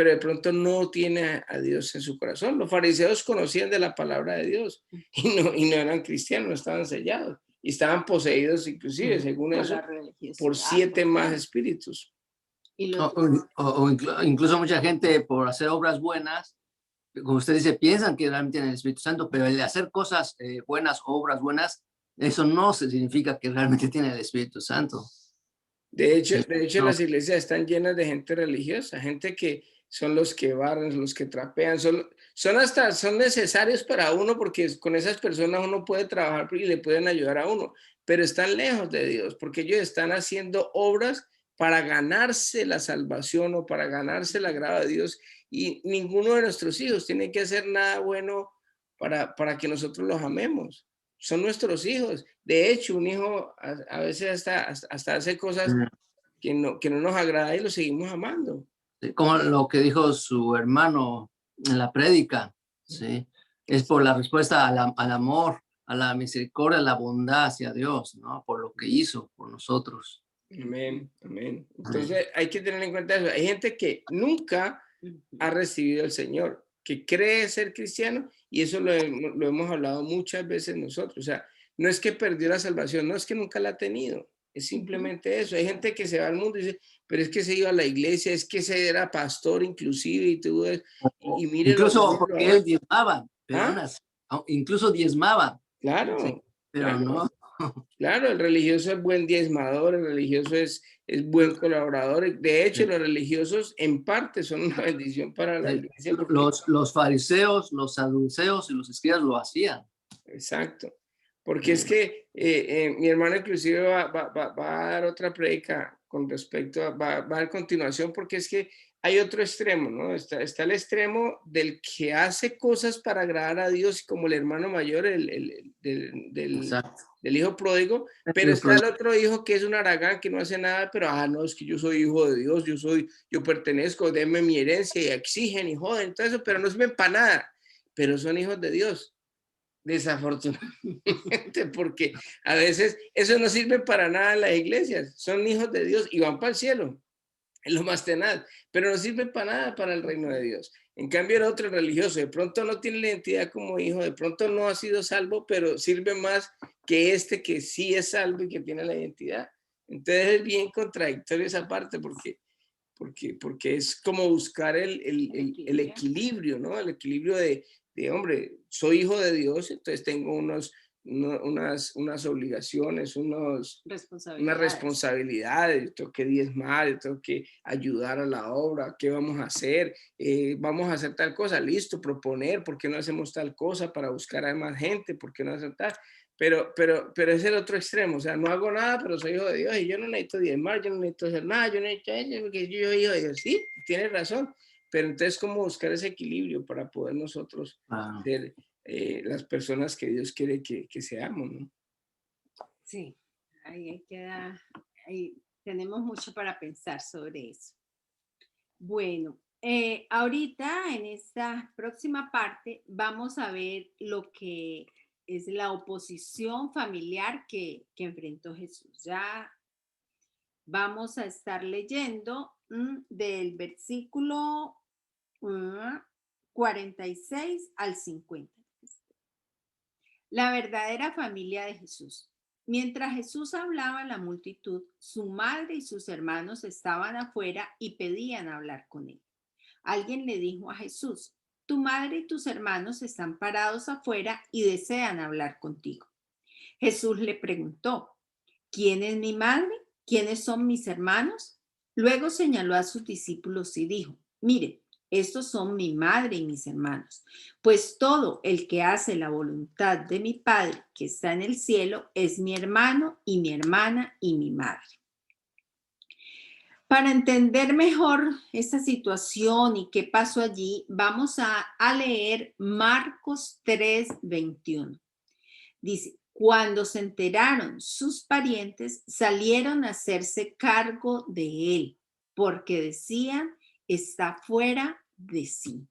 B: de pronto no tiene a Dios en su corazón. Los fariseos conocían de la palabra de Dios y no eran cristianos, no estaban sellados y estaban poseídos inclusive, según eso, por 7 más espíritus.
C: Incluso mucha gente, por hacer obras buenas, como usted dice, piensan que realmente tienen el Espíritu Santo, pero el hacer cosas buenas, obras buenas, eso no significa que realmente tiene el Espíritu Santo.
B: De hecho, las iglesias están llenas de gente religiosa, gente que son los que barren, los que trapean, son necesarios para uno, porque con esas personas uno puede trabajar y le pueden ayudar a uno, pero están lejos de Dios, porque ellos están haciendo obras para ganarse la salvación o para ganarse el agrado de Dios, y ninguno de nuestros hijos tiene que hacer nada bueno para que nosotros los amemos. Son nuestros hijos. De hecho, un hijo a veces hasta hace cosas que no nos agrada y lo seguimos amando.
C: Como lo que dijo su hermano en la prédica, ¿sí? Es por la respuesta al amor, a la misericordia, a la bondad hacia Dios, ¿no? Por lo que hizo por nosotros.
B: Amén, amén. Entonces hay que tener en cuenta eso. Hay gente que nunca ha recibido al Señor, que cree ser cristiano, y eso lo hemos hablado muchas veces nosotros. O sea, no es que perdió la salvación, no es que nunca la ha tenido, es simplemente eso. Hay gente que se va al mundo y dice, pero es que se iba a la iglesia, es que se era pastor inclusive y todo eso. Y mírenlo,
C: Incluso
B: mírenlo
C: porque
B: ahora.
C: él diezmaba, pero aún
B: ¿Ah?
C: así, incluso diezmaba, sí,
B: Claro,
C: pero
B: claro.
C: no.
B: Claro, el religioso es buen diezmador, el religioso es buen colaborador. De hecho, los religiosos en parte son una bendición para la iglesia porque,
C: Los fariseos, los saduceos y los escribas lo hacían.
B: exacto, porque es que mi hermano inclusive va a dar otra predica con respecto, va a dar continuación, porque es que hay otro extremo, ¿no? Está el extremo del que hace cosas para agradar a Dios, como el hermano mayor
C: Exacto.
B: del hijo pródigo, pero está el otro hijo que es un haragán, que no hace nada, pero, no, es que yo soy hijo de Dios, yo pertenezco, denme mi herencia, y exigen y joden, todo eso, pero no sirven para nada, pero son hijos de Dios. Desafortunadamente, porque a veces eso no sirve para nada en las iglesias, son hijos de Dios y van para el cielo, es lo más tenaz, pero no sirve para nada para el reino de Dios. En cambio, el otro religioso, de pronto no tiene la identidad como hijo, de pronto no ha sido salvo, pero sirve más que este que sí es salvo y que tiene la identidad. Entonces es bien contradictorio esa parte, porque es como buscar el equilibrio, ¿no? El equilibrio de, hombre, soy hijo de Dios, entonces tengo unas obligaciones, unas responsabilidades, yo tengo que diezmar, yo tengo que ayudar a la obra, ¿qué vamos a hacer? Vamos a hacer tal cosa, listo, proponer, ¿por qué no hacemos tal cosa para buscar a más gente? ¿Por qué no hacer tal? Pero es el otro extremo, o sea, no hago nada, pero soy hijo de Dios y yo no necesito diezmar, yo no necesito hacer nada, yo no necesito eso, porque yo soy hijo de Dios. Sí, tienes razón, pero entonces, ¿cómo buscar ese equilibrio para poder nosotros ser las personas que Dios quiere que seamos, ¿no?
A: Sí, ahí queda, ahí tenemos mucho para pensar sobre eso. Bueno, ahorita en esta próxima parte vamos a ver lo que es la oposición familiar que enfrentó Jesús. Ya vamos a estar leyendo del versículo 46 al 50. La verdadera familia de Jesús. Mientras Jesús hablaba a la multitud, su madre y sus hermanos estaban afuera y pedían hablar con él. Alguien le dijo a Jesús, tu madre y tus hermanos están parados afuera y desean hablar contigo. Jesús le preguntó, ¿quién es mi madre? ¿Quiénes son mis hermanos? Luego señaló a sus discípulos y dijo, miren, estos son mi madre y mis hermanos, pues todo el que hace la voluntad de mi Padre que está en el cielo es mi hermano y mi hermana y mi madre. Para entender mejor esta situación y qué pasó allí, vamos a leer Marcos 3:21. Dice, cuando se enteraron sus parientes, salieron a hacerse cargo de él, porque decían, está fuera de sí.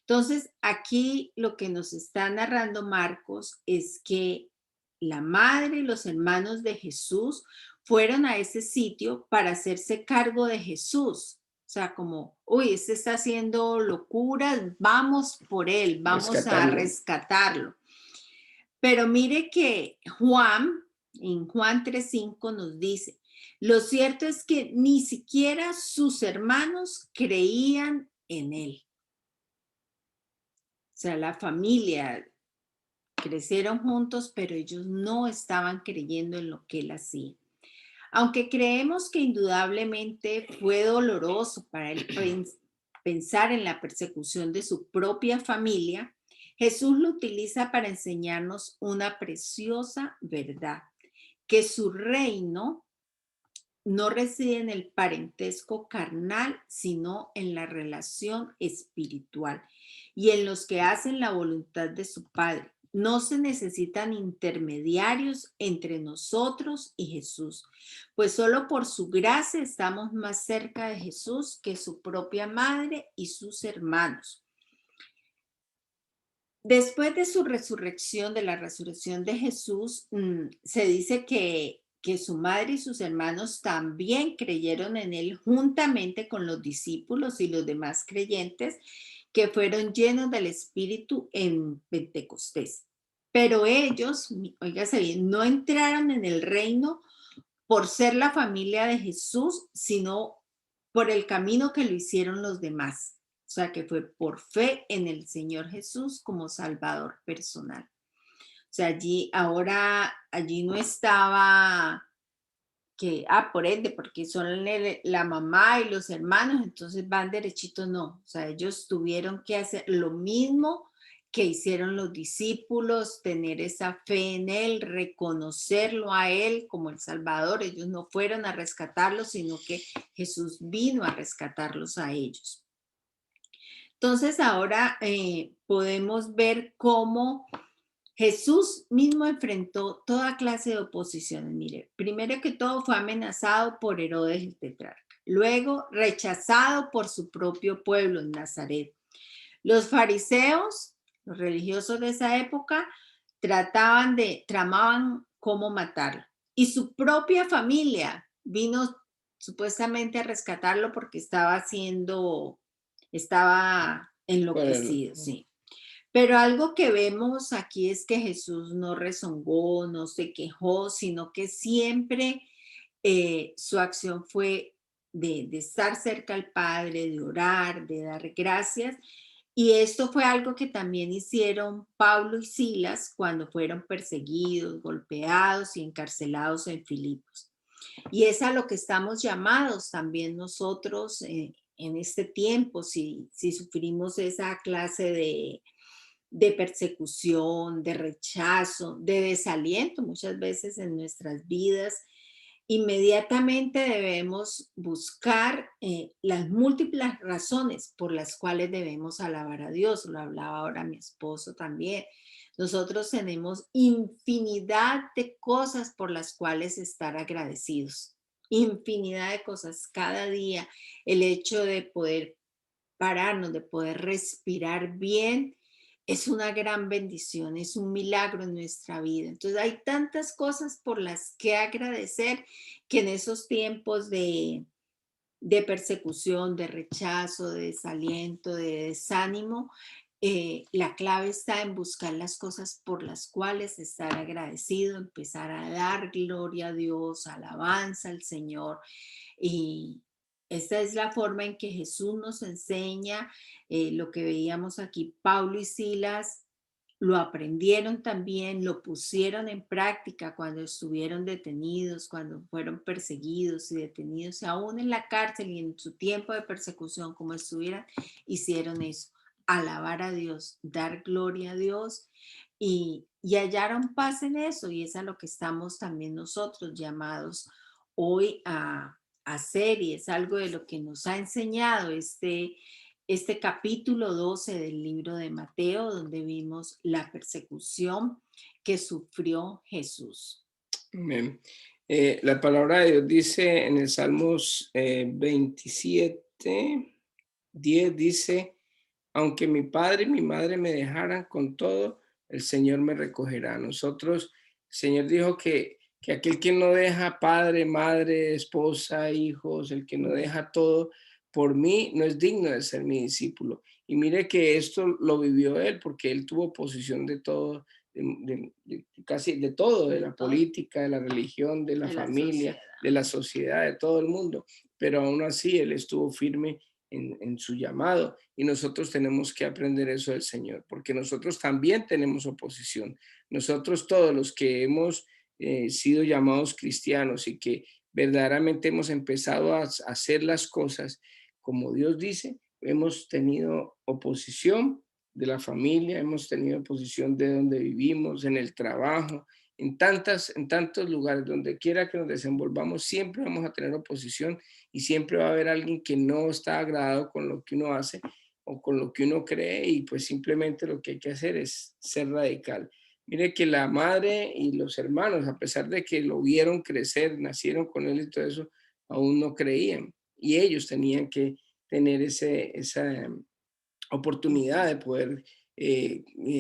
A: Entonces, aquí lo que nos está narrando Marcos es que la madre y los hermanos de Jesús fueron a ese sitio para hacerse cargo de Jesús. O sea, como, uy, este está haciendo locuras, vamos por él, vamos a rescatarlo. Pero mire que Juan, en Juan 3:5 nos dice, lo cierto es que ni siquiera sus hermanos creían en él. O sea, la familia crecieron juntos, pero ellos no estaban creyendo en lo que él hacía. Aunque creemos que indudablemente fue doloroso para él pensar en la persecución de su propia familia, Jesús lo utiliza para enseñarnos una preciosa verdad, que su reino no reside en el parentesco carnal, sino en la relación espiritual y en los que hacen la voluntad de su Padre. No se necesitan intermediarios entre nosotros y Jesús, pues solo por su gracia estamos más cerca de Jesús que su propia madre y sus hermanos. Después de su resurrección, de la resurrección de Jesús, se dice que que su madre y sus hermanos también creyeron en él juntamente con los discípulos y los demás creyentes que fueron llenos del Espíritu en Pentecostés. Pero ellos, óigase bien, no entraron en el reino por ser la familia de Jesús, sino por el camino que lo hicieron los demás. O sea, que fue por fe en el Señor Jesús como Salvador personal. O sea, allí no estaba que, por ende, porque son la mamá y los hermanos, entonces van derechitos, no. O sea, ellos tuvieron que hacer lo mismo que hicieron los discípulos, tener esa fe en él, reconocerlo a él como el Salvador. Ellos no fueron a rescatarlos, sino que Jesús vino a rescatarlos a ellos. Entonces ahora podemos ver cómo Jesús mismo enfrentó toda clase de oposiciones. Mire, primero que todo fue amenazado por Herodes el tetrarca, luego rechazado por su propio pueblo en Nazaret. Los fariseos, los religiosos de esa época, tramaban cómo matarlo. Y su propia familia vino supuestamente a rescatarlo porque estaba enloquecido, sí. Pero algo que vemos aquí es que Jesús no rezongó, no se quejó, sino que siempre su acción fue de estar cerca al Padre, de orar, de dar gracias. Y esto fue algo que también hicieron Pablo y Silas cuando fueron perseguidos, golpeados y encarcelados en Filipos. Y es a lo que estamos llamados también nosotros en este tiempo, si sufrimos esa clase de persecución, de rechazo, de desaliento muchas veces en nuestras vidas. Inmediatamente debemos buscar las múltiples razones por las cuales debemos alabar a Dios. Lo hablaba ahora mi esposo también. Nosotros tenemos infinidad de cosas por las cuales estar agradecidos. Infinidad de cosas cada día. El hecho de poder pararnos, de poder respirar bien, es una gran bendición, es un milagro en nuestra vida. Entonces hay tantas cosas por las que agradecer que en esos tiempos de persecución, de rechazo, de desaliento, de desánimo, la clave está en buscar las cosas por las cuales estar agradecido, empezar a dar gloria a Dios, alabanza al Señor. Y esta es la forma en que Jesús nos enseña lo que veíamos aquí. Pablo y Silas lo aprendieron también, lo pusieron en práctica cuando estuvieron detenidos, cuando fueron perseguidos y detenidos, aún en la cárcel y en su tiempo de persecución, como estuvieran, hicieron eso, alabar a Dios, dar gloria a Dios y hallaron paz en eso, y es a lo que estamos también nosotros llamados hoy a hacer, y es algo de lo que nos ha enseñado este capítulo 12 del libro de Mateo, donde vimos la persecución que sufrió Jesús.
B: Amén. La palabra de Dios dice en el Salmos 27, 10, dice: aunque mi padre y mi madre me dejaran, con todo, el Señor me recogerá. Nosotros, el Señor dijo que aquel que no deja padre, madre, esposa, hijos, el que no deja todo por mí, no es digno de ser mi discípulo. Y mire que esto lo vivió él, porque él tuvo posición de todo, casi de todo, de la política, de la religión, de la familia, de la sociedad, de todo el mundo. Pero aún así él estuvo firme en su llamado, y nosotros tenemos que aprender eso del Señor, porque nosotros también tenemos oposición. Nosotros, todos los que hemos sido llamados cristianos y que verdaderamente hemos empezado a hacer las cosas como Dios dice, hemos tenido oposición de la familia, hemos tenido oposición de donde vivimos, en el trabajo, en tantos lugares, donde quiera que nos desenvolvamos, siempre vamos a tener oposición, y siempre va a haber alguien que no está agradado con lo que uno hace o con lo que uno cree, y pues simplemente lo que hay que hacer es ser radical. Mire que la madre y los hermanos, a pesar de que lo vieron crecer, nacieron con él y todo eso, aún no creían, y ellos tenían que tener esa oportunidad de poder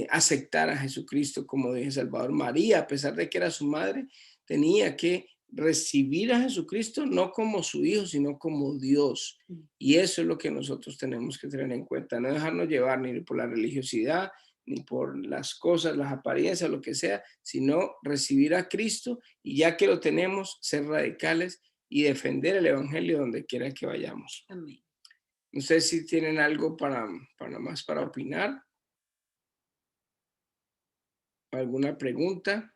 B: aceptar a Jesucristo como Dios y Salvador. María, a pesar de que era su madre, tenía que recibir a Jesucristo no como su hijo, sino como Dios. Y eso es lo que nosotros tenemos que tener en cuenta, no dejarnos llevar ni por la religiosidad, ni por las cosas, las apariencias, lo que sea, sino recibir a Cristo y ya que lo tenemos, ser radicales y defender el evangelio donde quiera que vayamos.
A: Amén.
B: No sé si tienen algo para opinar. ¿Alguna pregunta?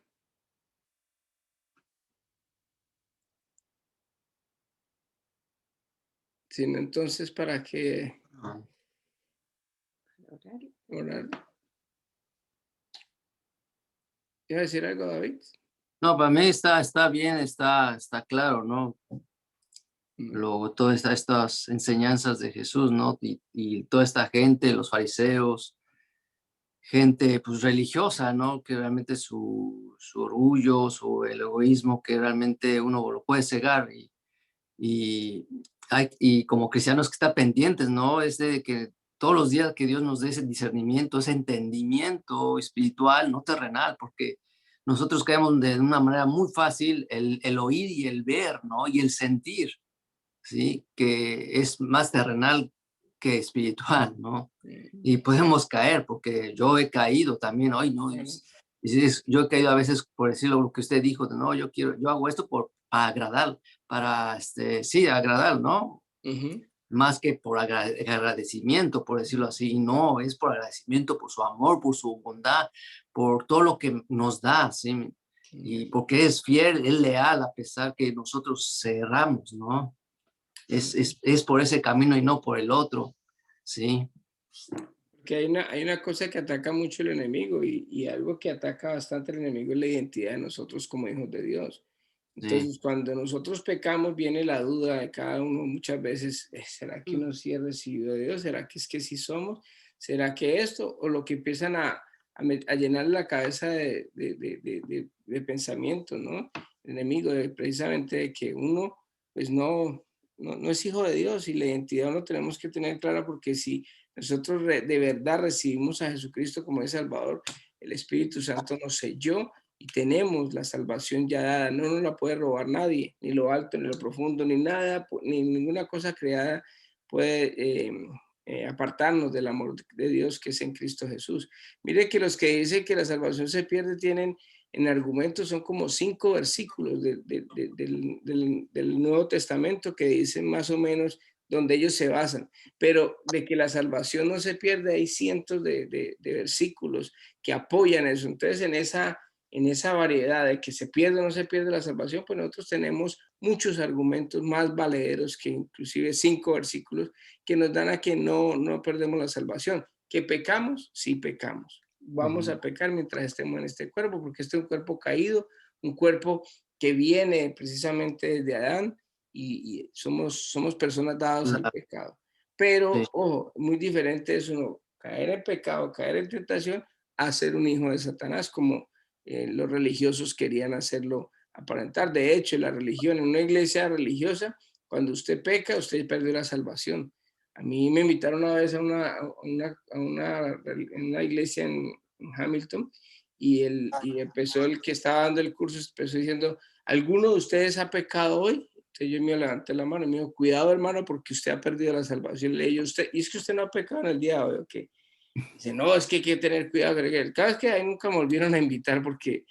B: Si no, entonces, ¿para qué orar? ¿Iba a decir algo, David?
C: No, para mí está bien, está claro, ¿no? Todas estas enseñanzas de Jesús, ¿no? Y toda esta gente, los fariseos, gente pues religiosa, ¿no? Que realmente su orgullo, el egoísmo, que realmente uno lo puede cegar y, y como cristianos que está pendientes, ¿no? Es de que todos los días que Dios nos dé ese discernimiento, ese entendimiento espiritual, no terrenal, porque nosotros creemos de una manera muy fácil el oír y el ver, ¿no? Y el sentir, ¿sí? Que es más terrenal que espiritual, ¿no? Y podemos caer, porque yo he caído también hoy, ¿no? Yo he caído a veces por decirlo lo que usted dijo, de, no, yo hago esto para agradar, sí, agradar, ¿no? Más que por agradecimiento, por decirlo así, no, es por agradecimiento, por su amor, por su bondad, por todo lo que nos da, ¿sí? Y porque es fiel, es leal, a pesar que nosotros cerramos, ¿no? Es por ese camino y no por el otro, ¿sí?
B: Que hay una cosa que ataca mucho el enemigo y algo que ataca bastante el enemigo es la identidad de nosotros como hijos de Dios. Entonces, cuando nosotros pecamos, viene la duda de cada uno muchas veces, ¿será que uno sí ha recibido de Dios? ¿Será que es que sí somos? ¿Será que esto? O lo que empiezan a llenar la cabeza de pensamientos, ¿no? El enemigo, precisamente de que uno, pues no es hijo de Dios y la identidad no tenemos que tener clara porque si nosotros de verdad recibimos a Jesucristo como el Salvador, el Espíritu Santo nos selló y tenemos la salvación ya dada, no nos la puede robar nadie, ni lo alto, ni lo profundo, ni nada, ni ninguna cosa creada puede apartarnos del amor de Dios que es en Cristo Jesús. Mire que los que dicen que la salvación se pierde tienen en argumentos, son como 5 versículos del Nuevo Testamento que dicen más o menos donde ellos se basan, pero de que la salvación no se pierde, hay cientos de versículos que apoyan eso. Entonces, en esa variedad de que se pierde o no se pierde la salvación, pues nosotros tenemos muchos argumentos más valederos que inclusive 5 versículos que nos dan a que no perdemos la salvación. ¿Que pecamos? Sí pecamos. Vamos a pecar mientras estemos en este cuerpo, porque este es un cuerpo caído, un cuerpo que viene precisamente desde Adán y somos personas dadas al pecado. Pero, ojo, muy diferente es uno caer en pecado, caer en tentación, a ser un hijo de Satanás, como los religiosos querían hacerlo aparentar. De hecho, la religión, en una iglesia religiosa, cuando usted peca, usted perdió la salvación. A mí me invitaron una vez a una iglesia en Hamilton y empezó el que estaba dando el curso, empezó diciendo, ¿alguno de ustedes ha pecado hoy? Entonces yo me levanté la mano y me dijo, cuidado hermano, porque usted ha perdido la salvación. Le dije, usted, y es que usted no ha pecado en el día de hoy, ¿ok? Dice, no, es que hay que tener cuidado. Cada vez que ahí nunca me volvieron a invitar porque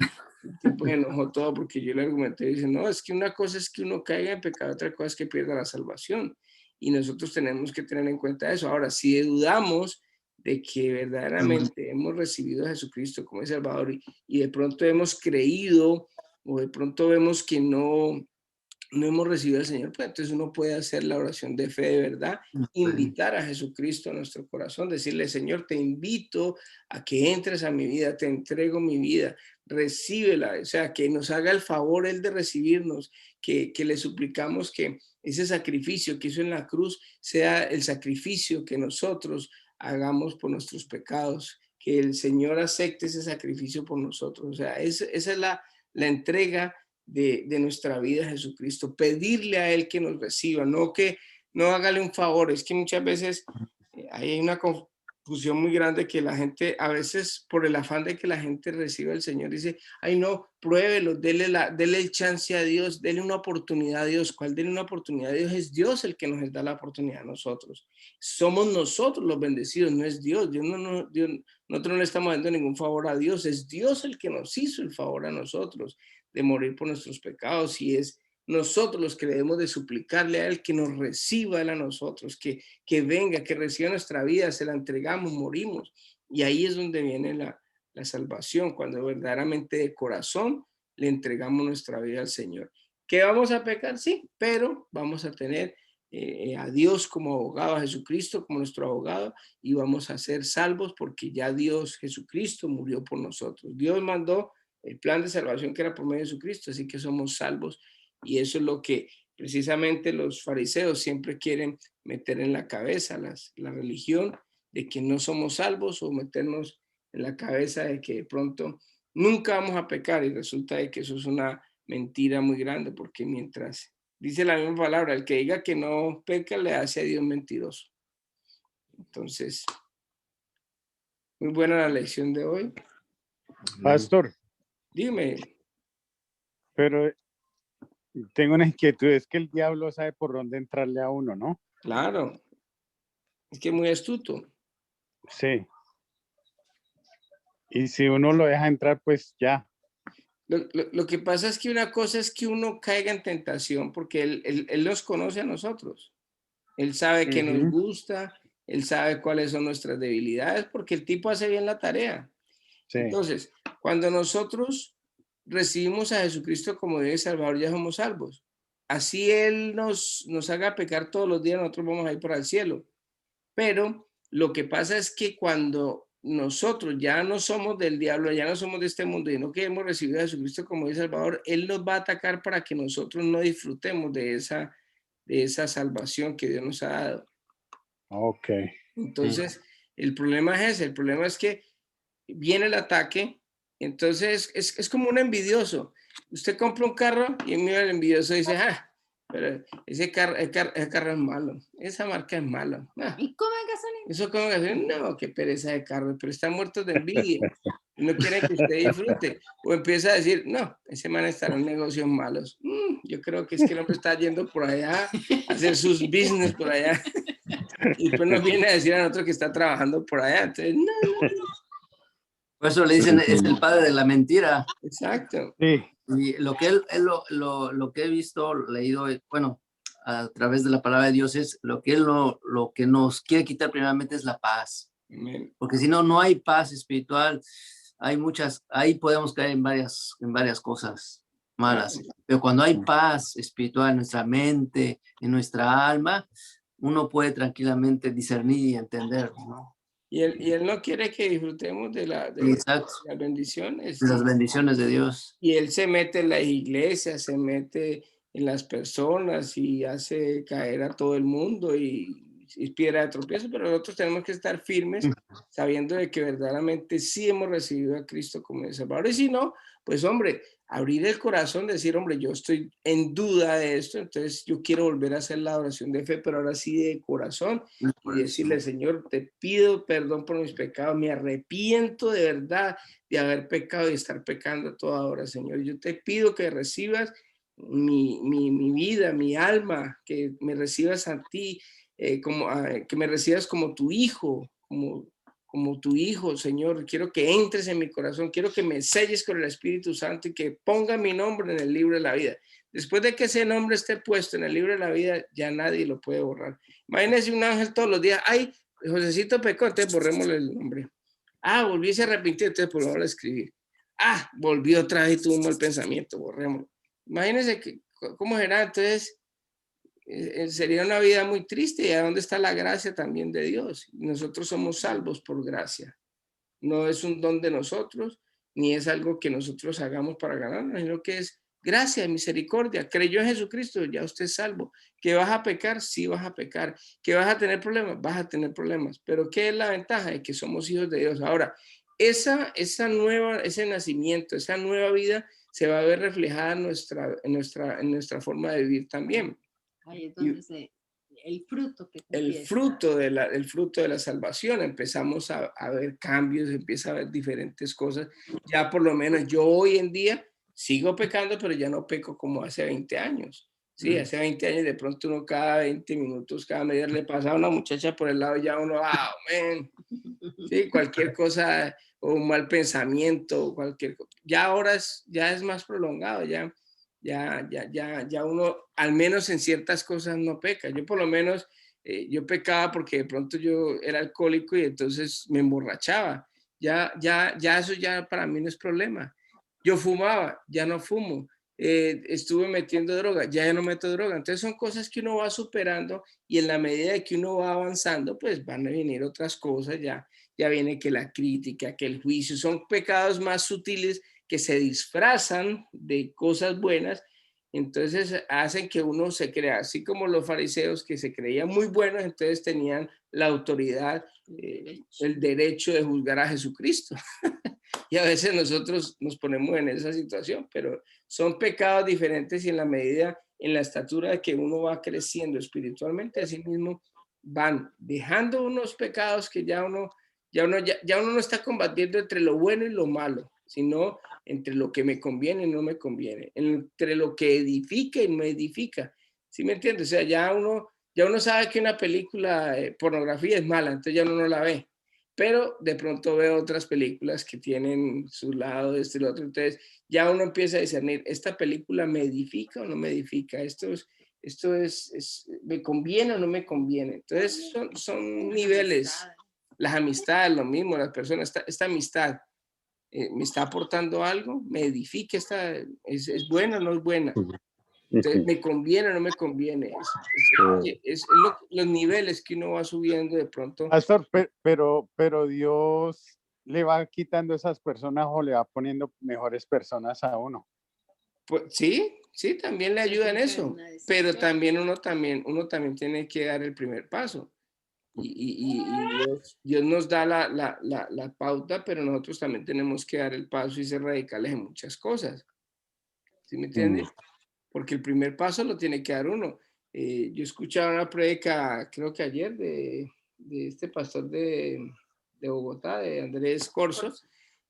B: el tiempo se enojó todo porque yo le argumenté. Dice, no, es que una cosa es que uno caiga en pecado, otra cosa es que pierda la salvación. Y nosotros tenemos que tener en cuenta eso. Ahora, si dudamos de que verdaderamente hemos recibido a Jesucristo como el Salvador y de pronto hemos creído o de pronto vemos que no hemos recibido al Señor, pues entonces uno puede hacer la oración de fe de verdad, invitar a Jesucristo a nuestro corazón, decirle, Señor, te invito a que entres a mi vida, te entrego mi vida, recíbela, o sea, que nos haga el favor Él de recibirnos, que le suplicamos que ese sacrificio que hizo en la cruz sea el sacrificio que nosotros hagamos por nuestros pecados, que el Señor acepte ese sacrificio por nosotros, o sea, esa es la entrega de nuestra vida a Jesucristo, pedirle a Él que nos reciba, no hágale un favor, es que muchas veces hay confusión muy grande que la gente, a veces por el afán de que la gente reciba al Señor, dice, ay no, pruébelo, dele el chance a Dios, dele una oportunidad a Dios. ¿Cuál dele una oportunidad a Dios? Es Dios el que nos da la oportunidad a nosotros. Somos nosotros los bendecidos, no es Dios. Nosotros no le estamos dando ningún favor a Dios, es Dios el que nos hizo el favor a nosotros de morir por nuestros pecados, y es nosotros los que debemos de suplicarle a Él que nos reciba Él a nosotros, que venga, que reciba nuestra vida, se la entregamos, morimos. Y ahí es donde viene la salvación, cuando verdaderamente de corazón le entregamos nuestra vida al Señor. ¿Que vamos a pecar? Sí, pero vamos a tener a Dios como abogado, a Jesucristo como nuestro abogado, y vamos a ser salvos porque ya Dios, Jesucristo, murió por nosotros. Dios mandó el plan de salvación que era por medio de Jesucristo, así que somos salvos. Y eso es lo que precisamente los fariseos siempre quieren meter en la cabeza, la religión, de que no somos salvos, o meternos en la cabeza de que de pronto nunca vamos a pecar, y resulta de que eso es una mentira muy grande, porque mientras dice la misma palabra, el que diga que no peca le hace a Dios mentiroso. Entonces, muy buena la lección de hoy.
D: Pastor,
B: Dime.
D: pero tengo una inquietud, es que el diablo sabe por dónde entrarle a uno, ¿no?
B: Claro, es que es muy astuto.
D: Sí. Y si uno lo deja entrar, pues ya.
B: Lo que pasa es que una cosa es que uno caiga en tentación, porque él nos conoce a nosotros. Él sabe que nos gusta, él sabe cuáles son nuestras debilidades, porque el tipo hace bien la tarea. Sí. Entonces, cuando nosotros recibimos a Jesucristo como Dios y Salvador, ya somos salvos. Así Él nos haga pecar todos los días, nosotros vamos a ir para el cielo. Pero lo que pasa es que cuando nosotros ya no somos del diablo, ya no somos de este mundo, y no que hemos recibido a Jesucristo como Dios y Salvador, Él nos va a atacar para que nosotros no disfrutemos de esa salvación que Dios nos ha dado.
D: Ok.
B: Entonces, el problema es ese, el problema es que viene el ataque, entonces es como un envidioso. Usted compra un carro y mira el envidioso y dice, pero ese carro es malo, esa marca es mala.
A: ¿Y come gasolina?
B: Eso come gasolina, no, qué pereza de carro, pero están muertos de envidia. No quieren que usted disfrute. O empieza a decir, no, ese man está en negocios malos. Yo creo que es que el hombre está yendo por allá a hacer sus business por allá. Y después nos viene a decir a nosotros que está trabajando por allá. Entonces, no.
C: Por eso le dicen, es el padre de la mentira.
B: Exacto.
D: Sí.
C: Y lo que lo que he visto, leído, bueno, a través de la palabra de Dios, es lo que lo que nos quiere quitar primeramente es la paz.
B: Amén.
C: Porque si no, no hay paz espiritual. Ahí podemos caer en varias cosas malas. Pero cuando hay paz espiritual en nuestra mente, en nuestra alma, uno puede tranquilamente discernir y entender, ¿no?
B: Y él no quiere que disfrutemos de las bendiciones.
C: De las bendiciones de Dios.
B: Y él se mete en las iglesias, se mete en las personas y hace caer a todo el mundo y piedra de tropiezo, pero nosotros tenemos que estar firmes sabiendo de que verdaderamente sí hemos recibido a Cristo como el Salvador. Y si no, pues hombre, abrir el corazón, decir, hombre, yo estoy en duda de esto, entonces yo quiero volver a hacer la oración de fe, pero ahora sí de corazón, y decirle, Señor, te pido perdón por mis pecados, me arrepiento de verdad de haber pecado y estar pecando a toda hora, Señor. Yo te pido que recibas mi vida, mi alma, que me recibas a ti, que me recibas como tu hijo, como tu hijo, Señor. Quiero que entres en mi corazón, quiero que me selles con el Espíritu Santo y que ponga mi nombre en el libro de la vida. Después de que ese nombre esté puesto en el libro de la vida, ya nadie lo puede borrar. Imagínense un ángel todos los días, ay, Josecito pecó, entonces borrémosle el nombre. Volví a se arrepentir, entonces volvemos a escribir. Volvió otra vez y tuvo un mal pensamiento, borrémoslo. Imagínense cómo será, entonces sería una vida muy triste. ¿Y a dónde está la gracia también de Dios? Nosotros somos salvos por gracia. No es un don de nosotros, ni es algo que nosotros hagamos para ganarnos, sino que es gracia, misericordia. Creyó en Jesucristo, ya usted es salvo. ¿Que vas a pecar? Sí vas a pecar. ¿Que vas a tener problemas? Vas a tener problemas. Pero ¿qué es la ventaja? De que somos hijos de Dios. Ahora, ese nacimiento, esa nueva vida se va a ver reflejada en nuestra forma de vivir también.
A: Ahí es donde el fruto que
B: el
A: confiesa.
B: fruto de la salvación. Empezamos a ver cambios, empieza a ver diferentes cosas. Ya por lo menos yo hoy en día sigo pecando, pero ya no peco como hace 20 años. Sí, hace 20 años de pronto uno cada 20 minutos, cada media le pasaba a una muchacha por el lado y ya uno, man. Sí, cualquier cosa o un mal pensamiento, cualquier cosa. Ya ahora ya es más prolongado, ya uno, al menos en ciertas cosas no peca. Yo por lo menos, yo pecaba porque de pronto yo era alcohólico y entonces me emborrachaba. Ya eso ya para mí no es problema. Yo fumaba, ya no fumo. Estuve metiendo droga, ya no meto droga. Entonces son cosas que uno va superando y en la medida de que uno va avanzando, pues van a venir otras cosas, ya viene que la crítica, que el juicio, son pecados más sutiles que se disfrazan de cosas buenas, entonces hacen que uno se crea, así como los fariseos que se creían muy buenos, entonces tenían la autoridad, el derecho de juzgar a Jesucristo. Y a veces nosotros nos ponemos en esa situación, pero son pecados diferentes y en la medida, en la estatura de que uno va creciendo espiritualmente, así mismo van dejando unos pecados que ya uno no está combatiendo entre lo bueno y lo malo, sino entre lo que me conviene y no me conviene, entre lo que edifica y no edifica. ¿Sí me entiendes? O sea, ya uno sabe que una película pornografía es mala, entonces ya uno no la ve. Pero de pronto veo otras películas que tienen su lado, este y lo otro. Entonces ya uno empieza a discernir, ¿esta película me edifica o no me edifica? Esto ¿me conviene o no me conviene? Entonces son niveles. Las amistades, lo mismo, las personas, esta amistad, ¿me está aportando algo? ¿Me edifica? ¿Es buena o no es buena? Entonces, ¿me conviene o no me conviene? Los niveles que uno va subiendo de pronto.
D: Pastor, pero Dios le va quitando esas personas o le va poniendo mejores personas a uno.
B: Pues, sí, también le ayuda en eso, pero también uno también tiene que dar el primer paso. Y Dios nos da la pauta, pero nosotros también tenemos que dar el paso y ser radicales en muchas cosas. ¿Sí me entiendes? Porque el primer paso lo tiene que dar uno. Yo escuchaba una prédica, creo que ayer, de este pastor de Bogotá, de Andrés Corso,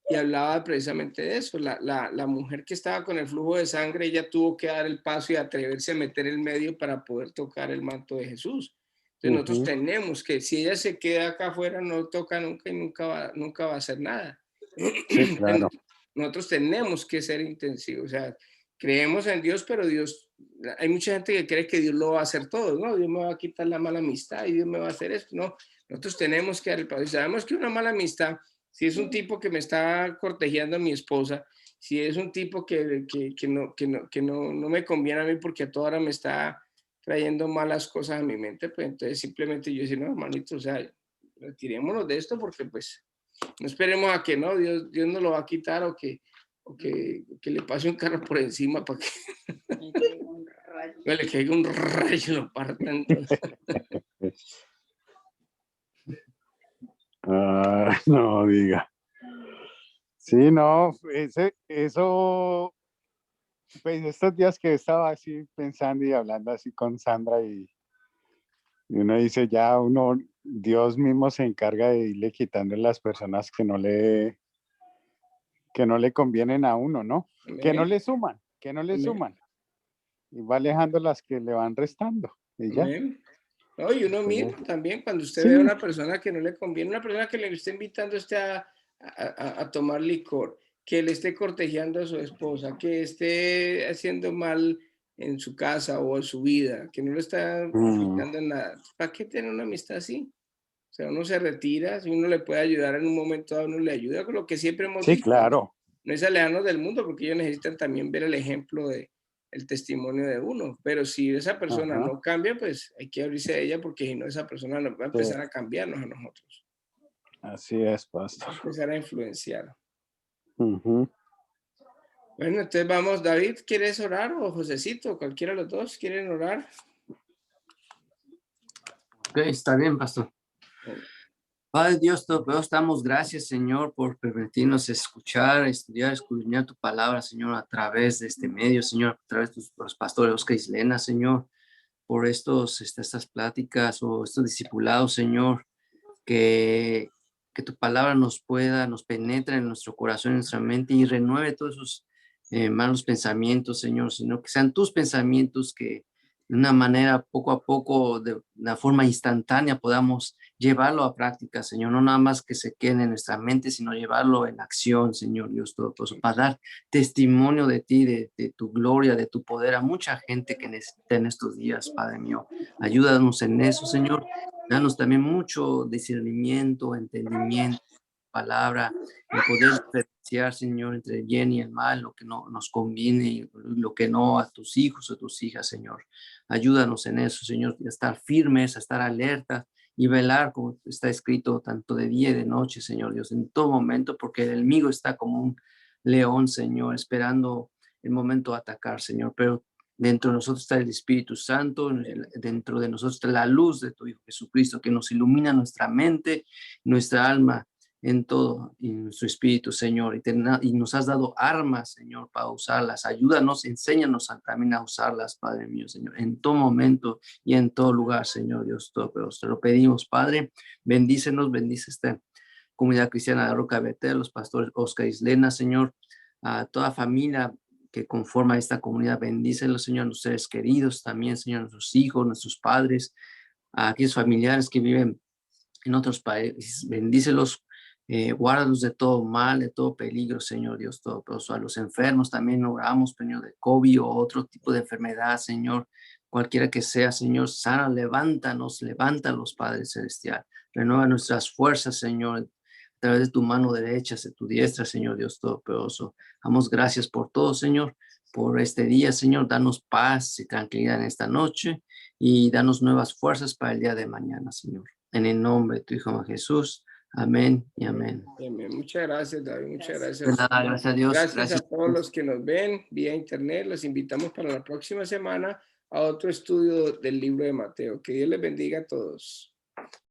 B: y hablaba precisamente de eso. La mujer que estaba con el flujo de sangre, ella tuvo que dar el paso y atreverse a meter el medio para poder tocar el manto de Jesús. Entonces nosotros tenemos que, si ella se queda acá afuera, no toca nunca y nunca va a hacer nada.
D: Sí, claro.
B: Nosotros tenemos que ser intensivos, o sea, creemos en Dios, pero Dios, hay mucha gente que cree que Dios lo va a hacer todo, ¿no? Dios me va a quitar la mala amistad y Dios me va a hacer esto, no. Nosotros tenemos que dar el paso. Sabemos que una mala amistad, si es un tipo que me está cortejando a mi esposa, si es un tipo que no me conviene a mí porque a toda hora me está trayendo malas cosas a mi mente, pues entonces simplemente yo decir, no, hermanito, o sea, retirémonos de esto porque pues no esperemos a que no, Dios nos lo va a quitar o que le pase un carro por encima para que le caiga un rayo y lo partan.
D: No diga. Sí, no, eso, pues estos días que estaba así pensando y hablando así con Sandra y uno dice ya Dios mismo se encarga de irle quitando las personas que no le convienen a uno, ¿no? Que no le suman. Y va alejando las que le van restando. Y ya.
B: No, y uno mismo también, cuando usted
D: Sí.
B: ve a una persona que no le conviene, una persona que le esté invitando a tomar licor, que le esté cortejando a su esposa, que esté haciendo mal en su casa o en su vida, que no le está afectando en nada. ¿Para qué tener una amistad así? O sea, uno se retira, si uno le puede ayudar en un momento dado, uno le ayuda, con lo que siempre hemos
D: Sí,
B: dicho.
D: claro.
B: No es alejarnos del mundo, porque ellos necesitan también ver el ejemplo el testimonio de uno, pero si esa persona no cambia, pues hay que abrirse a ella, porque si no, esa persona no va a empezar a cambiarnos a nosotros.
D: Así es, pastor.
B: Va a empezar a influenciar. Bueno, entonces vamos, David, ¿quieres orar? O Josecito, cualquiera de los dos, ¿quieren orar?
C: Ok, está bien, pastor. Padre Dios, todos damos gracias, Señor, por permitirnos escuchar, estudiar, escudriñar tu palabra, Señor, a través de este medio, Señor, a través de los pastores Oscar Islena, Señor. por estas pláticas o estos discipulados, Señor, que tu palabra nos penetre en nuestro corazón, en nuestra mente y renueve todos esos malos pensamientos, Señor, sino que sean tus pensamientos que de una manera poco a poco, de una forma instantánea, podamos llevarlo a práctica, Señor, no nada más que se quede en nuestra mente, sino llevarlo en acción, Señor Dios Todopoderoso, para dar testimonio de ti, de tu gloria, de tu poder a mucha gente que necesita en estos días, Padre mío. Ayúdanos en eso, Señor. Danos también mucho discernimiento, entendimiento, palabra, el poder diferenciar, Señor, entre el bien y el mal, lo que no nos conviene y lo que no a tus hijos o tus hijas, Señor. Ayúdanos en eso, Señor, a estar firmes, a estar alertas y velar, como está escrito, tanto de día y de noche, Señor Dios, en todo momento, porque el enemigo está como un león, Señor, esperando el momento de atacar, Señor, pero dentro de nosotros está el Espíritu Santo, dentro de nosotros está la luz de tu Hijo Jesucristo, que nos ilumina nuestra mente, nuestra alma, en todo, y nuestro espíritu, Señor, y nos has dado armas, Señor, para usarlas. Ayúdanos, enséñanos también a usarlas, Padre mío, Señor, en todo momento y en todo lugar, Señor Dios Todopoderoso. Te lo pedimos, Padre, bendícenos, bendice esta comunidad cristiana de Roca Betel, los pastores Oscar y Islena, Señor, a toda familia que conforma esta comunidad, bendícelos, Señor, nuestros seres queridos también, Señor, nuestros hijos, nuestros padres, a aquellos familiares que viven en otros países, bendícelos, guárdalos de todo mal, de todo peligro, Señor Dios Todopoderoso. A los enfermos también oramos, Señor, de COVID o otro tipo de enfermedad, Señor, cualquiera que sea, Señor, sana, levántanos, levántalos, Padre Celestial. Renueva nuestras fuerzas, Señor, a través de tu mano derecha, de tu diestra, Señor Dios Todopoderoso. Damos gracias por todo, Señor, por este día, Señor. Danos paz y tranquilidad en esta noche y danos nuevas fuerzas para el día de mañana, Señor. En el nombre de tu Hijo Jesús. Amén y amén.
B: Amén. Muchas gracias, David. Muchas gracias.
C: De nada, gracias a Dios.
B: Gracias a todos los que nos ven vía internet. Los invitamos para la próxima semana a otro estudio del libro de Mateo. Que Dios les bendiga a todos.